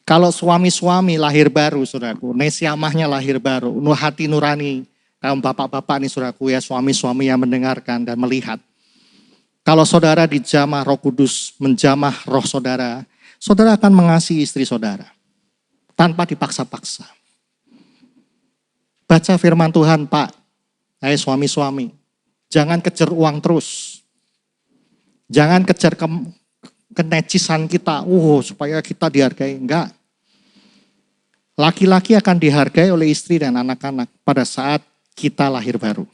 Kalau suami-suami lahir baru saudaraku, nesyamahnya lahir baru, hati nurani. Kaum bapak-bapak nih saudaraku ya, suami-suami yang mendengarkan dan melihat. Kalau saudara dijamah Roh Kudus, menjamah roh saudara, saudara akan mengasihi istri saudara. Tanpa dipaksa-paksa. Baca firman Tuhan, Pak. Hai suami-suami, jangan kejar uang terus. Jangan kejar kenecisan kita, supaya kita dihargai. Enggak. Laki-laki akan dihargai oleh istri dan anak-anak pada saat kita lahir baru.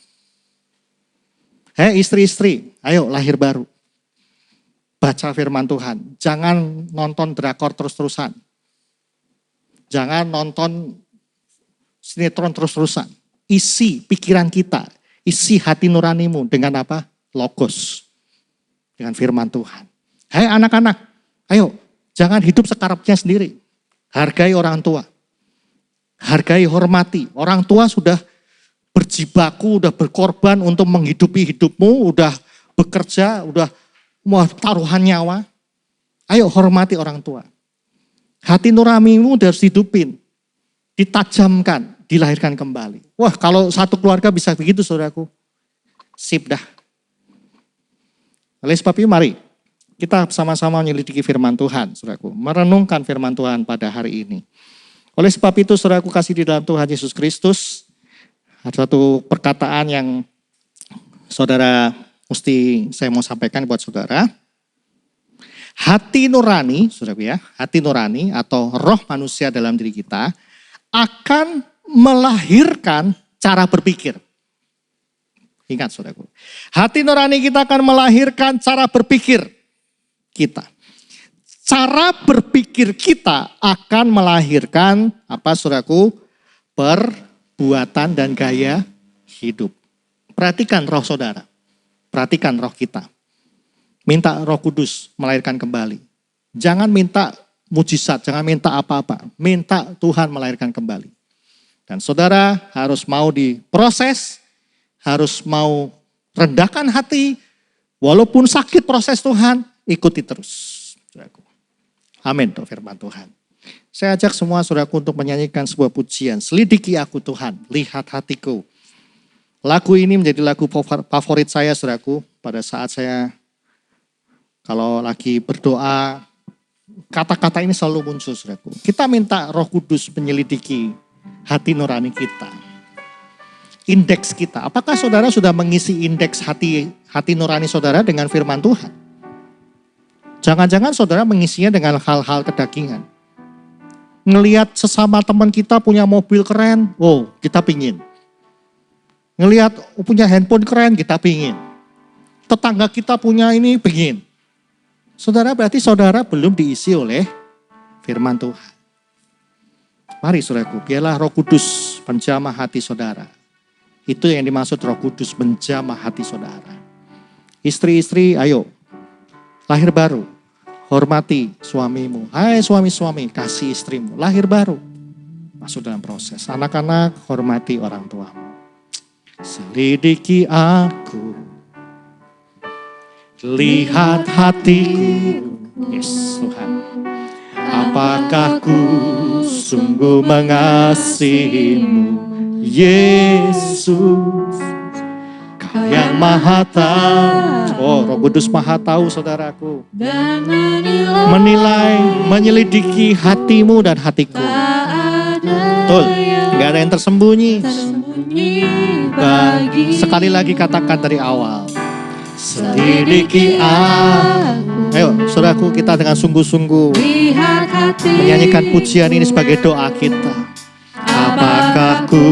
Hei istri-istri, ayo lahir baru. Baca firman Tuhan. Jangan nonton drakor terus-terusan. Jangan nonton sinetron terus-terusan. Isi pikiran kita, isi hati nuranimu dengan apa? Logos. Dengan firman Tuhan. Hei anak-anak, ayo jangan hidup sekarapnya sendiri. Hargai orang tua. Hargai, hormati. Orang tua sudah berjibaku, udah berkorban untuk menghidupi hidupmu, udah bekerja, udah mau taruhan nyawa. Ayo hormati orang tua. Hati nuranimu harus dihidupin, ditajamkan, dilahirkan kembali. Wah, kalau satu keluarga bisa begitu, saudaraku. Sip dah. Oleh sebab itu mari kita sama-sama menyelidiki firman Tuhan, saudaraku. Merenungkan firman Tuhan pada hari ini. Oleh sebab itu, saudaraku kasih di dalam Tuhan Yesus Kristus, ada satu perkataan yang saudara saya mau sampaikan buat saudara. Hati nurani, saudaraku ya, hati nurani atau roh manusia dalam diri kita akan melahirkan cara berpikir. Ingat saudaraku, hati nurani kita akan melahirkan cara berpikir kita. Cara berpikir kita akan melahirkan apa saudaraku? Perbuatan dan gaya hidup. Perhatikan roh saudara. Perhatikan roh kita. Minta Roh Kudus melahirkan kembali. Jangan minta mujizat, jangan minta apa-apa. Minta Tuhan melahirkan kembali. Dan saudara harus mau diproses, harus mau rendahkan hati. Walaupun sakit proses Tuhan, ikuti terus. Saudaraku. Amin, untuk firman Tuhan. Saya ajak semua saudaraku untuk menyanyikan sebuah pujian. Selidiki aku Tuhan, lihat hatiku. Lagu ini menjadi lagu favorit saya saudaraku. Pada saat saya kalau lagi berdoa, kata-kata ini selalu muncul saudaraku. Kita minta Roh Kudus menyelidiki hati nurani kita. Indeks kita. Apakah saudara sudah mengisi indeks hati nurani saudara dengan firman Tuhan? Jangan-jangan saudara mengisinya dengan hal-hal kedagingan. Ngelihat sesama teman kita punya mobil keren, kita pingin. Ngelihat punya handphone keren, kita pingin. Tetangga kita punya ini, pingin. Saudara berarti saudara belum diisi oleh firman Tuhan. Mari saudaraku, biarlah Roh Kudus menjamah hati saudara. Itu yang dimaksud Roh Kudus menjamah hati saudara. Istri-istri, ayo lahir baru. Hormati suamimu. Hai suami-suami, kasih istrimu. Lahir baru. Masuk dalam proses. Anak-anak, hormati orang tuamu. Selidiki aku. Lihat hatiku. Yes, Tuhan. Apakah ku sungguh mengasihimu, Yesus. Kau yang maha tahu. Roh Kudus maha tahu saudaraku. Dan menilai, menyelidiki hatimu dan hatiku. Betul, gak ada yang tersembunyi. Sekali lagi katakan dari awal. Selidiki aku. Ayo saudaraku, kita dengan sungguh-sungguh menyanyikan pujian ini sebagai doa kita. Apakah ku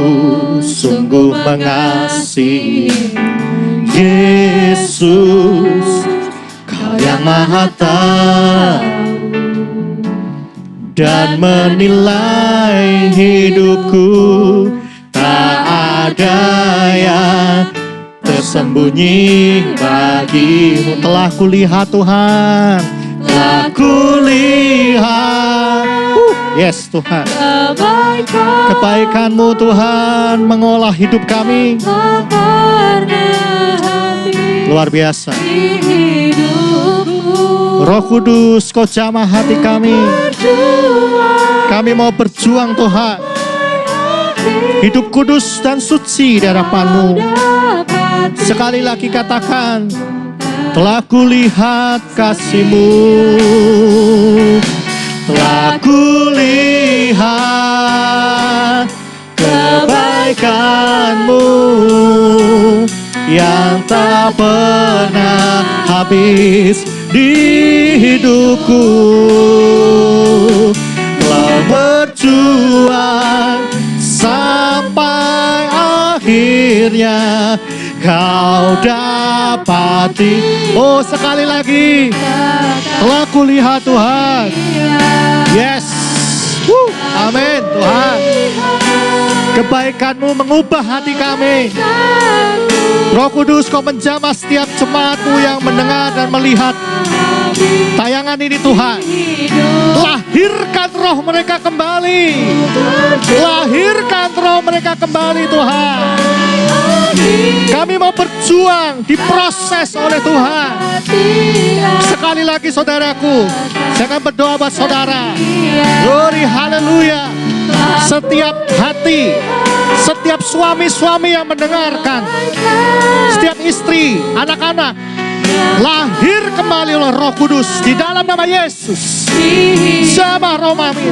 sungguh mengasihi Yesus, Kau yang maha tahu dan menilai hidupku. Tak ada yang tersembunyi bagimu. Telah kulihat Tuhan, telah kulihat. Yes Tuhan, kebaikan-Mu Tuhan mengolah hidup kami. Luar biasa. Roh Kudus, Kau jamah hati kami. Kami mau berjuang Tuhan. Hidup kudus dan suci di hadapan-Mu. Sekali lagi katakan, telah kulihat kasih-Mu. Telah kulihat kebaikan firman-Mu yang tak pernah habis di hidupku. Telah berjuang sampai akhirnya Kau dapati. Oh, sekali lagi. Telah kulihat Tuhan. Yes. Amin Tuhan. Kebaikan-Mu mengubah hati kami. Roh Kudus, Kau menjamah setiap jemaat-Mu yang mendengar dan melihat tayangan ini Tuhan. Lahirkan roh mereka kembali. Lahirkan roh mereka kembali Tuhan. Kami mau berjuang, diproses oleh Tuhan. Sekali lagi saudaraku, saya akan berdoa buat saudara. Glory, haleluya. Setiap hati, setiap suami-suami yang mendengarkan, setiap istri, anak-anak, lahir kembali oleh Roh Kudus di dalam nama Yesus. Jamah roh kami,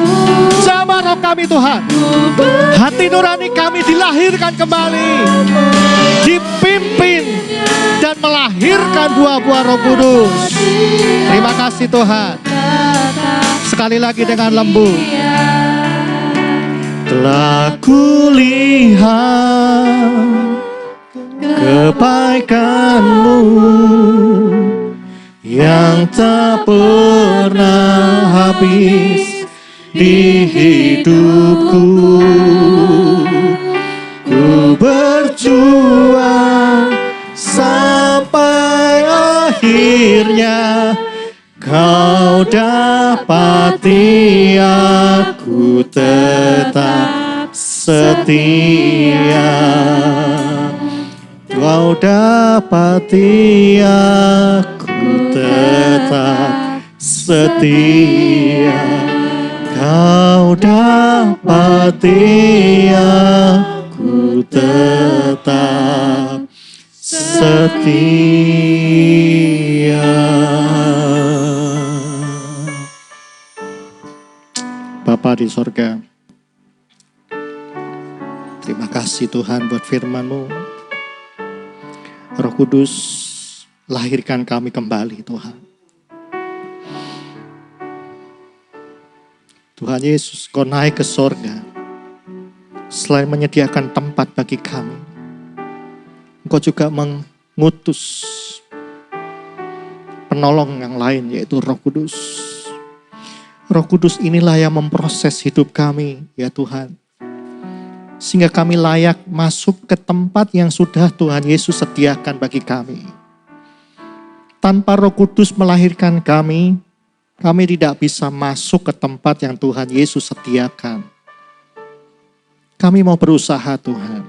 jamah roh kami Tuhan. Hati nurani kami dilahirkan kembali, dipimpin dan melahirkan buah-buah Roh Kudus. Terima kasih Tuhan. Sekali lagi dengan lembut. Telah kulihat kebaikan-Mu yang tak pernah habis di hidupku. Ku berjuang sampai akhirnya Kau dapati aku tetap setia. Kau dapati aku tetap setia. Kau dapati aku tetap setia. Bapa di sorga, terima kasih Tuhan buat firman-Mu. Roh Kudus, lahirkan kami kembali Tuhan. Tuhan Yesus, Kau naik ke sorga. Selain menyediakan tempat bagi kami, Engkau juga mengutus penolong yang lain, yaitu Roh Kudus. Roh Kudus inilah yang memproses hidup kami, ya Tuhan. Sehingga kami layak masuk ke tempat yang sudah Tuhan Yesus sediakan bagi kami. Tanpa Roh Kudus melahirkan kami tidak bisa masuk ke tempat yang Tuhan Yesus sediakan. Kami mau berusaha Tuhan.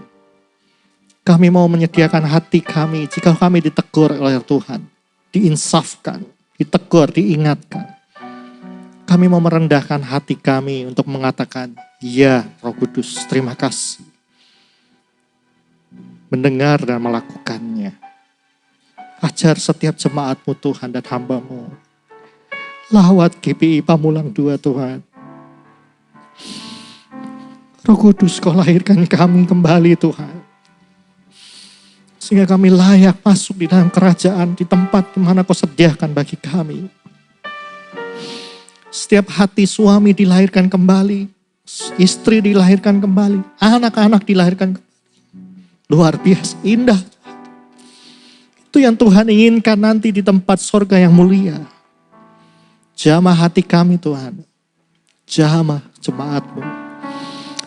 Kami mau menyediakan hati kami jika kami ditegur oleh Tuhan. Diinsafkan, ditegur, diingatkan. Kami mau merendahkan hati kami untuk mengatakan, ya Roh Kudus, terima kasih. Mendengar dan melakukannya. Ajar setiap jemaat-Mu Tuhan dan hamba-Mu. Lawat GPI Pamulang 2 Tuhan. Roh Kudus, Kau lahirkan kami kembali Tuhan. Sehingga kami layak masuk di dalam kerajaan, di tempat di mana Kau sediakan bagi kami. Setiap hati suami dilahirkan kembali, istri dilahirkan kembali, anak-anak dilahirkan kembali. Luar biasa, indah. Itu yang Tuhan inginkan nanti di tempat sorga yang mulia. Jamah hati kami Tuhan, jamah jemaat-Mu.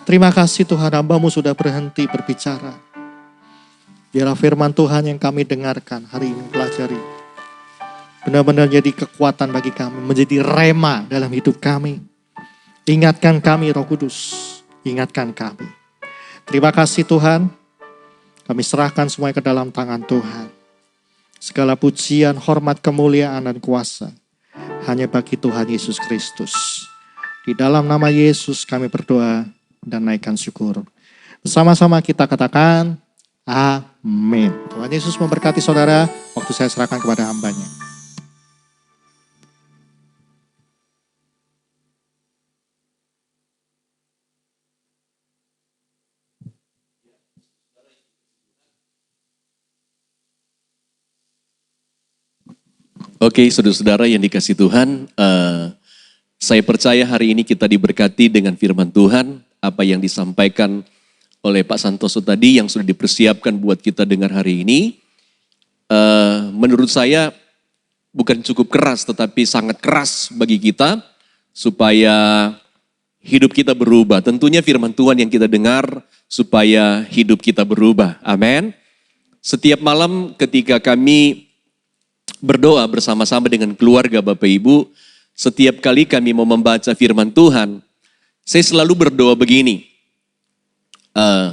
Terima kasih Tuhan, hamba-Mu sudah berhenti berbicara. Biarlah firman Tuhan yang kami dengarkan hari ini pelajari. Benar-benar jadi kekuatan bagi kami, menjadi rema dalam hidup kami. Ingatkan kami Roh Kudus, ingatkan kami. Terima kasih Tuhan, kami serahkan semuanya ke dalam tangan Tuhan. Segala pujian, hormat, kemuliaan, dan kuasa hanya bagi Tuhan Yesus Kristus. Di dalam nama Yesus kami berdoa dan naikkan syukur. Bersama-sama kita katakan, amin. Tuhan Yesus memberkati saudara, waktu saya serahkan kepada hambanya. Oke, saudara-saudara yang dikasih Tuhan, saya percaya hari ini kita diberkati dengan firman Tuhan, apa yang disampaikan oleh Pak Santoso tadi yang sudah dipersiapkan buat kita dengar hari ini. Menurut saya bukan cukup keras, tetapi sangat keras bagi kita supaya hidup kita berubah. Tentunya firman Tuhan yang kita dengar supaya hidup kita berubah. Amin. Setiap malam ketika kami berdoa bersama-sama dengan keluarga Bapak Ibu, setiap kali kami mau membaca firman Tuhan, saya selalu berdoa begini.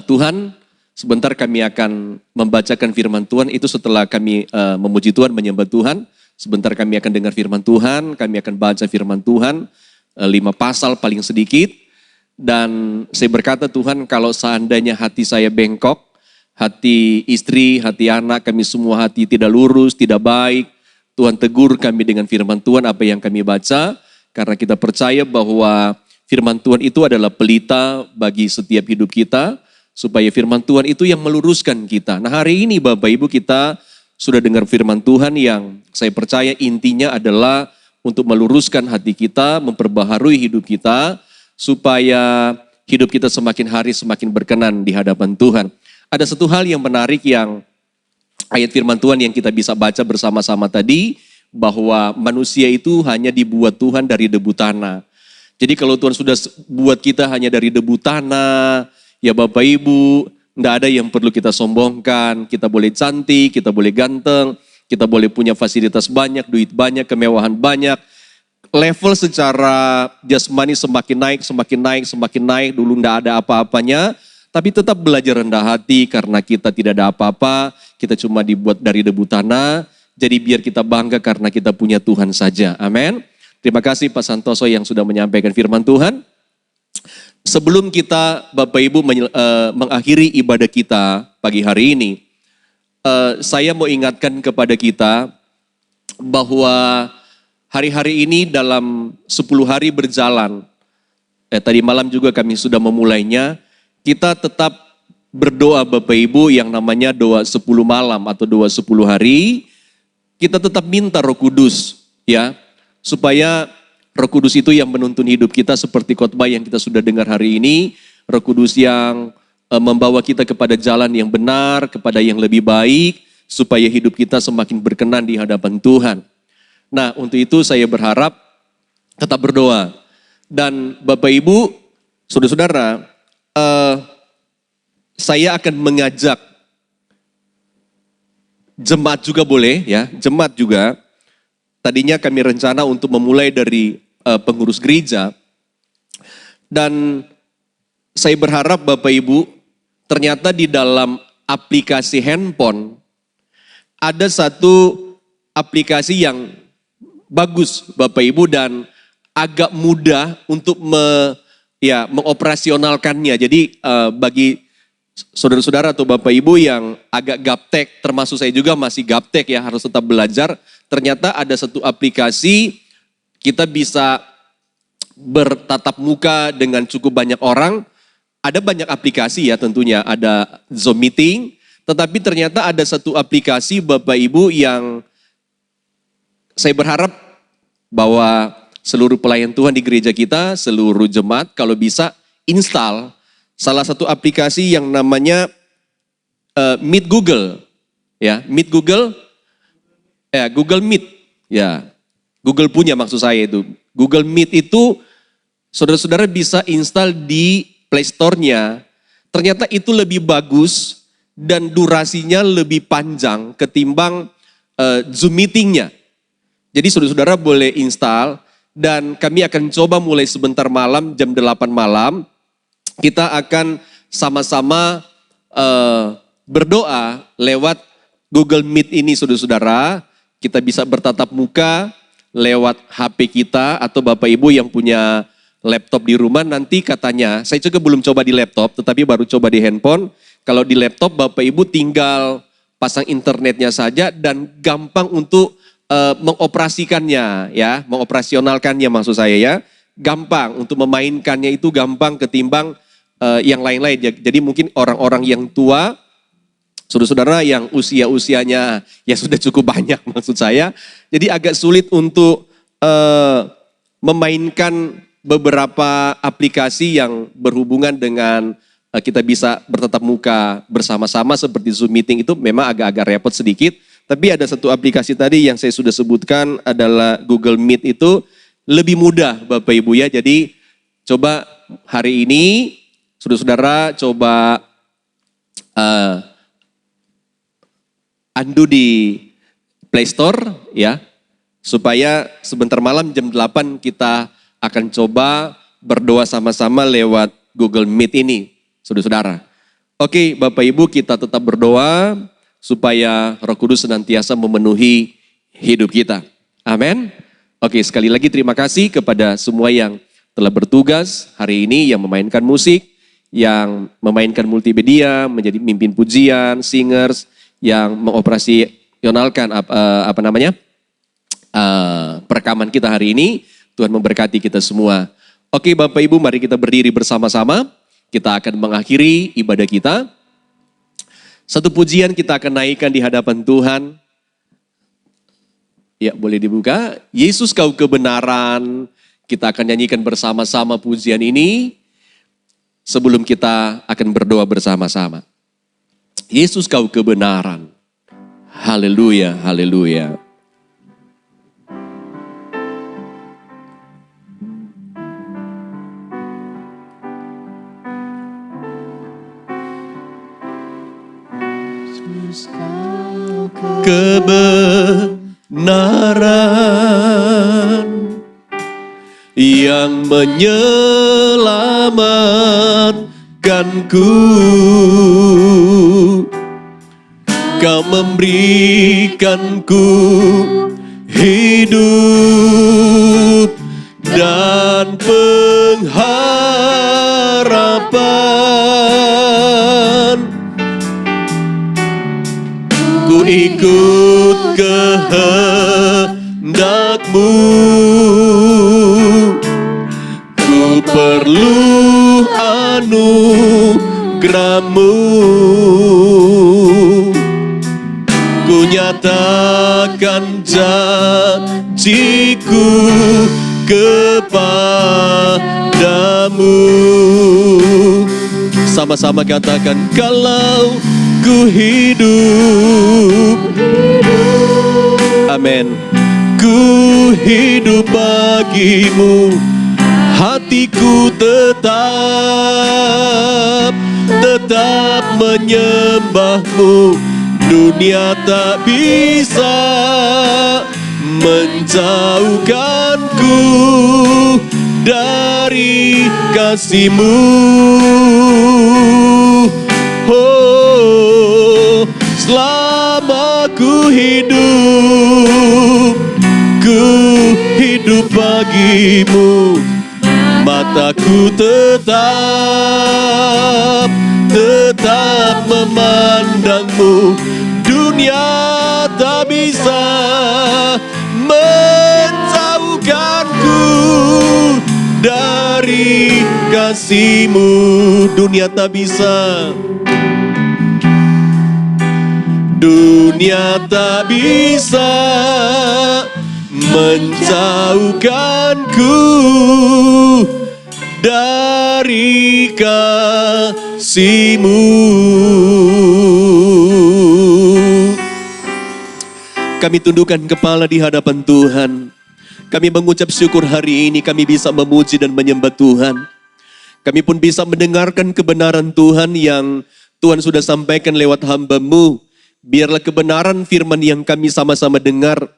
Tuhan, sebentar kami akan membacakan firman Tuhan, itu setelah kami memuji Tuhan, menyembah Tuhan, sebentar kami akan dengar firman Tuhan, kami akan baca firman Tuhan, 5 pasal paling sedikit, dan saya berkata Tuhan kalau seandainya hati saya bengkok, hati istri, hati anak, kami semua hati tidak lurus, tidak baik, Tuhan tegur kami dengan firman Tuhan apa yang kami baca, karena kita percaya bahwa firman Tuhan itu adalah pelita bagi setiap hidup kita, supaya firman Tuhan itu yang meluruskan kita. Nah hari ini Bapak Ibu kita sudah dengar firman Tuhan yang saya percaya intinya adalah untuk meluruskan hati kita, memperbaharui hidup kita, supaya hidup kita semakin hari semakin berkenan di hadapan Tuhan. Ada satu hal yang menarik yang ayat firman Tuhan yang kita bisa baca bersama-sama tadi, bahwa manusia itu hanya dibuat Tuhan dari debu tanah. Jadi kalau Tuhan sudah buat kita hanya dari debu tanah, ya Bapak Ibu, enggak ada yang perlu kita sombongkan. Kita boleh cantik, kita boleh ganteng, kita boleh punya fasilitas banyak, duit banyak, kemewahan banyak. Level secara jasmani semakin naik, semakin naik, semakin naik. Dulu enggak ada apa-apanya, tapi tetap belajar rendah hati karena kita tidak ada apa-apa. Kita cuma dibuat dari debu tanah. Jadi biar kita bangga karena kita punya Tuhan saja. Amin. Terima kasih Pak Santoso yang sudah menyampaikan firman Tuhan. Sebelum kita Bapak Ibu mengakhiri ibadah kita pagi hari ini, saya mau ingatkan kepada kita bahwa hari-hari ini dalam 10 hari berjalan, tadi malam juga kami sudah memulainya, kita tetap berdoa Bapak Ibu yang namanya doa 10 malam atau doa 10 hari. Kita tetap minta Roh Kudus ya, supaya Roh Kudus itu yang menuntun hidup kita seperti khotbah yang kita sudah dengar hari ini. Roh Kudus yang membawa kita kepada jalan yang benar, kepada yang lebih baik, supaya hidup kita semakin berkenan di hadapan Tuhan. Nah untuk itu saya berharap tetap berdoa. Dan Bapak Ibu, saudara-saudara, saya akan mengajak jemaat juga boleh ya, jemaat juga. Tadinya kami rencana untuk memulai dari pengurus gereja. Dan saya berharap Bapak Ibu, ternyata di dalam aplikasi handphone ada satu aplikasi yang bagus Bapak Ibu dan agak mudah untuk mengoperasionalkannya. Jadi bagi saudara-saudara atau Bapak Ibu yang agak gaptek, termasuk saya juga masih gaptek ya, harus tetap belajar. Ternyata ada satu aplikasi kita bisa bertatap muka dengan cukup banyak orang. Ada banyak aplikasi ya tentunya, ada Zoom Meeting. Tetapi ternyata ada satu aplikasi Bapak Ibu yang saya berharap bahwa seluruh pelayan Tuhan di gereja kita, seluruh jemaat kalau bisa install salah satu aplikasi yang namanya Meet Google, ya Meet Google, ya Google Meet, ya Google punya maksud saya itu. Google Meet itu saudara-saudara bisa install di Play Store-nya. Ternyata itu lebih bagus dan durasinya lebih panjang ketimbang Zoom Meeting-nya. Jadi saudara-saudara boleh install dan kami akan coba mulai sebentar malam jam 8 malam. Kita akan sama-sama berdoa lewat Google Meet ini saudara-saudara. Kita bisa bertatap muka lewat HP kita atau Bapak Ibu yang punya laptop di rumah nanti katanya, saya juga belum coba di laptop tetapi baru coba di handphone. Kalau di laptop Bapak Ibu tinggal pasang internetnya saja dan gampang untuk mengoperasikannya ya, mengoperasionalkannya maksud saya ya. Gampang untuk memainkannya itu gampang ketimbang yang lain-lain. Jadi mungkin orang-orang yang tua Saudara-saudara yang usia-usianya ya sudah cukup banyak maksud saya. Jadi agak sulit untuk memainkan beberapa aplikasi yang berhubungan dengan kita bisa bertatap muka bersama-sama seperti Zoom meeting itu memang agak-agak repot sedikit. Tapi ada satu aplikasi tadi yang saya sudah sebutkan adalah Google Meet itu lebih mudah Bapak Ibu ya. Jadi coba hari ini saudara-saudara coba undo di Play Store ya. Supaya sebentar malam jam 8 kita akan coba berdoa sama-sama lewat Google Meet ini, saudara-saudara. Oke, Bapak Ibu kita tetap berdoa supaya Roh Kudus senantiasa memenuhi hidup kita. Amin. Oke, sekali lagi terima kasih kepada semua yang telah bertugas hari ini, yang memainkan musik, yang memainkan multimedia, menjadi mimpin pujian, singers, yang mengoperasionalkan perekaman kita hari ini. Tuhan memberkati kita semua. Oke Bapak Ibu, mari kita berdiri bersama-sama. Kita akan mengakhiri ibadah kita. Satu pujian kita akan naikkan di hadapan Tuhan. Ya, boleh dibuka. Yesus kau kebenaran. Kita akan nyanyikan bersama-sama pujian ini sebelum kita akan berdoa bersama-sama. Yesus kau kebenaran. Haleluya, haleluya. Kebenaran yang menyelamatkanku, kau memberikanku hidup dan pengharapan. Ku ikut kehendak-Mu, ku perlu anugerah-Mu, ku nyatakan janjiku kepadamu. Sama-sama katakan, kalau ku hidup, amin. Ku hidup bagimu, hatiku tetap menyembah-Mu. Dunia tak bisa menjauhkanku dari kasih-Mu. Oh, selama ku hidup bagimu, mataku tetap memandang-Mu. Dunia tak bisa menjauhkanku dari kasih-Mu. Dunia tak bisa, dunia tak bisa menjauhkanku dari kasih-Mu. Kami tundukkan kepala di hadapan Tuhan. Kami mengucap syukur hari ini kami bisa memuji dan menyembah Tuhan. Kami pun bisa mendengarkan kebenaran Tuhan yang Tuhan sudah sampaikan lewat hamba-Mu. Biarlah kebenaran firman yang kami sama-sama dengar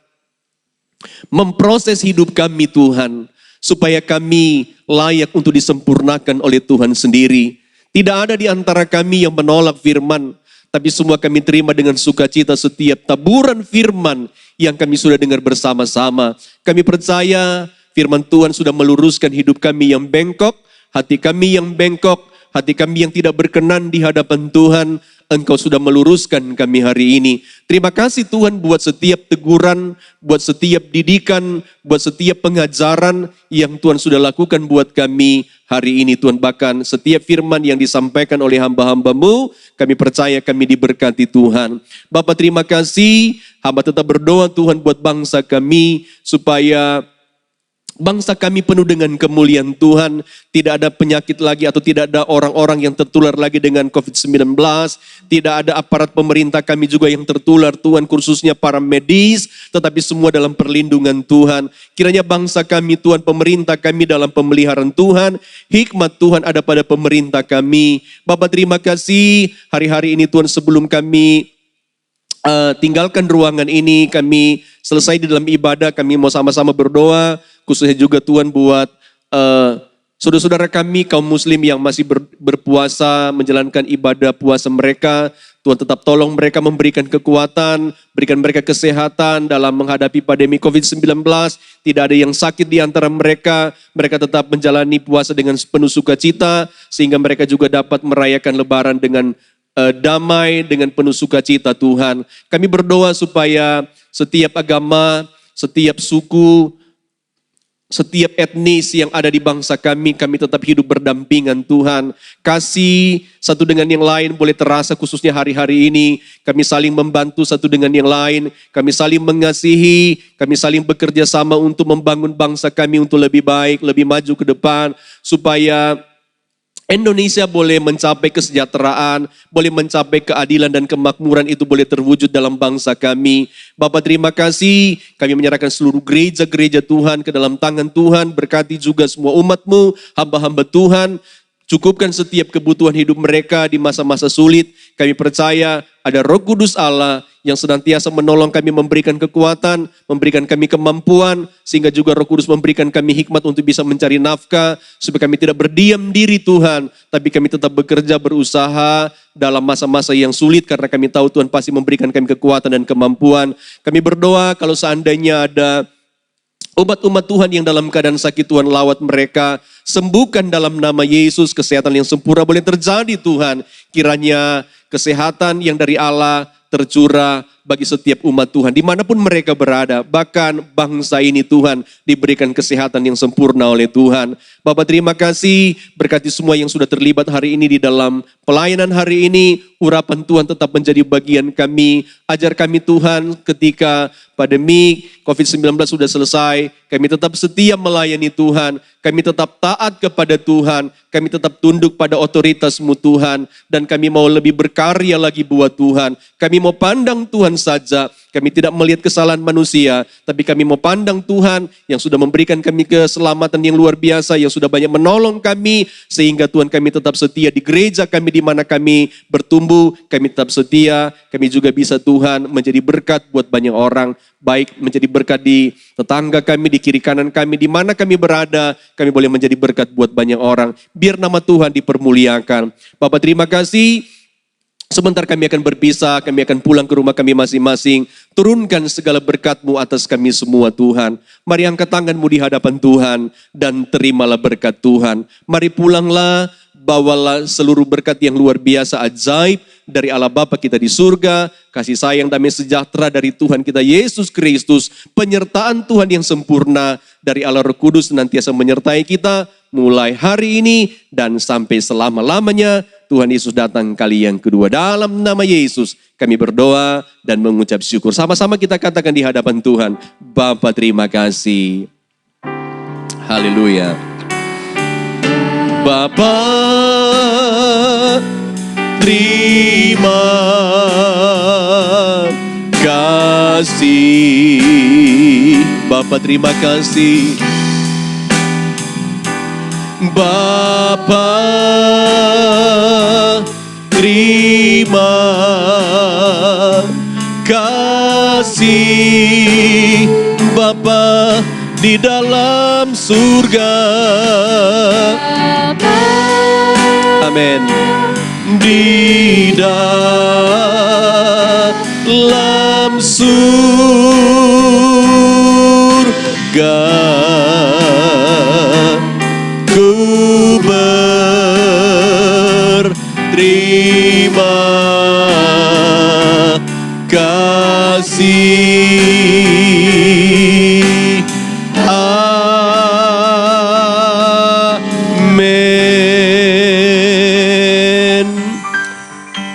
memproses hidup kami Tuhan, supaya kami layak untuk disempurnakan oleh Tuhan sendiri. Tidak ada di antara kami yang menolak firman, tapi semua kami terima dengan sukacita setiap taburan firman yang kami sudah dengar bersama-sama. Kami percaya firman Tuhan sudah meluruskan hidup kami yang bengkok, hati kami yang bengkok, hati kami yang tidak berkenan di hadapan Tuhan, Engkau sudah meluruskan kami hari ini. Terima kasih Tuhan buat setiap teguran, buat setiap didikan, buat setiap pengajaran yang Tuhan sudah lakukan buat kami hari ini Tuhan. Bahkan setiap firman yang disampaikan oleh hamba-hamba-Mu, kami percaya kami diberkati Tuhan. Bapa terima kasih, hamba tetap berdoa Tuhan buat bangsa kami, supaya bangsa kami penuh dengan kemuliaan Tuhan. Tidak ada penyakit lagi atau tidak ada orang-orang yang tertular lagi dengan COVID-19. Tidak ada aparat pemerintah kami juga yang tertular Tuhan, khususnya para medis. Tetapi semua dalam perlindungan Tuhan. Kiranya bangsa kami Tuhan, pemerintah kami dalam pemeliharaan Tuhan. Hikmat Tuhan ada pada pemerintah kami. Bapa terima kasih hari-hari ini Tuhan, sebelum kami tinggalkan ruangan ini, kami selesai di dalam ibadah, kami mau sama-sama berdoa. Khususnya juga Tuhan buat saudara-saudara kami kaum muslim yang masih berpuasa, menjalankan ibadah puasa mereka. Tuhan tetap tolong mereka, memberikan kekuatan, berikan mereka kesehatan dalam menghadapi pandemi COVID-19. Tidak ada yang sakit di antara mereka. Mereka tetap menjalani puasa dengan penuh sukacita, sehingga mereka juga dapat merayakan lebaran dengan damai, dengan penuh sukacita Tuhan. Kami berdoa supaya setiap agama, setiap suku, setiap etnis yang ada di bangsa kami tetap hidup berdampingan Tuhan. Kasih satu dengan yang lain boleh terasa khususnya hari-hari ini. Kami saling membantu satu dengan yang lain. Kami saling mengasihi. Kami saling bekerja sama untuk membangun bangsa kami untuk lebih baik, lebih maju ke depan. Supaya Indonesia boleh mencapai kesejahteraan, boleh mencapai keadilan dan kemakmuran, itu boleh terwujud dalam bangsa kami. Bapa terima kasih, kami menyerahkan seluruh gereja-gereja Tuhan ke dalam tangan Tuhan. Berkati juga semua umat-Mu, hamba-hamba Tuhan. Cukupkan setiap kebutuhan hidup mereka di masa-masa sulit. Kami percaya ada Roh Kudus Allah yang senantiasa menolong kami, memberikan kekuatan, memberikan kami kemampuan, sehingga juga Roh Kudus memberikan kami hikmat untuk bisa mencari nafkah, supaya kami tidak berdiam diri Tuhan, tapi kami tetap bekerja, berusaha dalam masa-masa yang sulit, karena kami tahu Tuhan pasti memberikan kami kekuatan dan kemampuan. Kami berdoa kalau seandainya ada umat-umat Tuhan yang dalam keadaan sakit, Tuhan lawat mereka, sembuhkan dalam nama Yesus. Kesehatan yang sempurna boleh terjadi Tuhan. Kiranya kesehatan yang dari Allah tercurah bagi setiap umat Tuhan, dimanapun mereka berada. Bahkan bangsa ini Tuhan diberikan kesehatan yang sempurna oleh Tuhan. Bapa terima kasih, berkati semua yang sudah terlibat hari ini di dalam pelayanan hari ini. Urapan Tuhan tetap menjadi bagian kami. Ajar kami Tuhan, ketika pandemi COVID-19 sudah selesai, kami tetap setia melayani Tuhan. Kami tetap taat kepada Tuhan. Kami tetap tunduk pada otoritas-Mu Tuhan. Dan kami mau lebih berkarya lagi buat Tuhan. Kami mau pandang Tuhan saja. Kami tidak melihat kesalahan manusia, tapi kami mau pandang Tuhan yang sudah memberikan kami keselamatan yang luar biasa, yang sudah banyak menolong kami, sehingga Tuhan kami tetap setia di gereja kami di mana kami bertumbuh. Kami tetap setia, kami juga bisa Tuhan menjadi berkat buat banyak orang, baik menjadi berkat di tetangga kami, di kiri kanan kami, di mana kami berada, kami boleh menjadi berkat buat banyak orang. Biar nama Tuhan dipermuliakan. Bapak terima kasih. Sebentar kami akan berpisah, kami akan pulang ke rumah kami masing-masing. Turunkan segala berkat-Mu atas kami semua Tuhan. Mari angkat tangan-Mu di hadapan Tuhan dan terimalah berkat Tuhan. Mari pulanglah, bawalah seluruh berkat yang luar biasa ajaib dari Allah Bapa kita di surga. Kasih sayang damai sejahtera dari Tuhan kita Yesus Kristus. Penyertaan Tuhan yang sempurna dari Allah Roh Kudus senantiasa menyertai kita mulai hari ini dan sampai selama-lamanya. Tuhan Yesus datang kali yang kedua. Dalam nama Yesus kami berdoa dan mengucap syukur. Sama-sama kita katakan di hadapan Tuhan, Bapa terima kasih. Haleluya. Bapa terima kasih. Bapa terima kasih. Bapa terima kasih. Bapa di dalam surga. Amin. Di dalam surga. Ku kasih. Amin.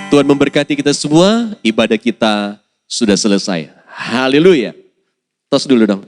Tuhan memberkati kita semua, ibadah kita sudah selesai. Haleluya. Tos dulu dong.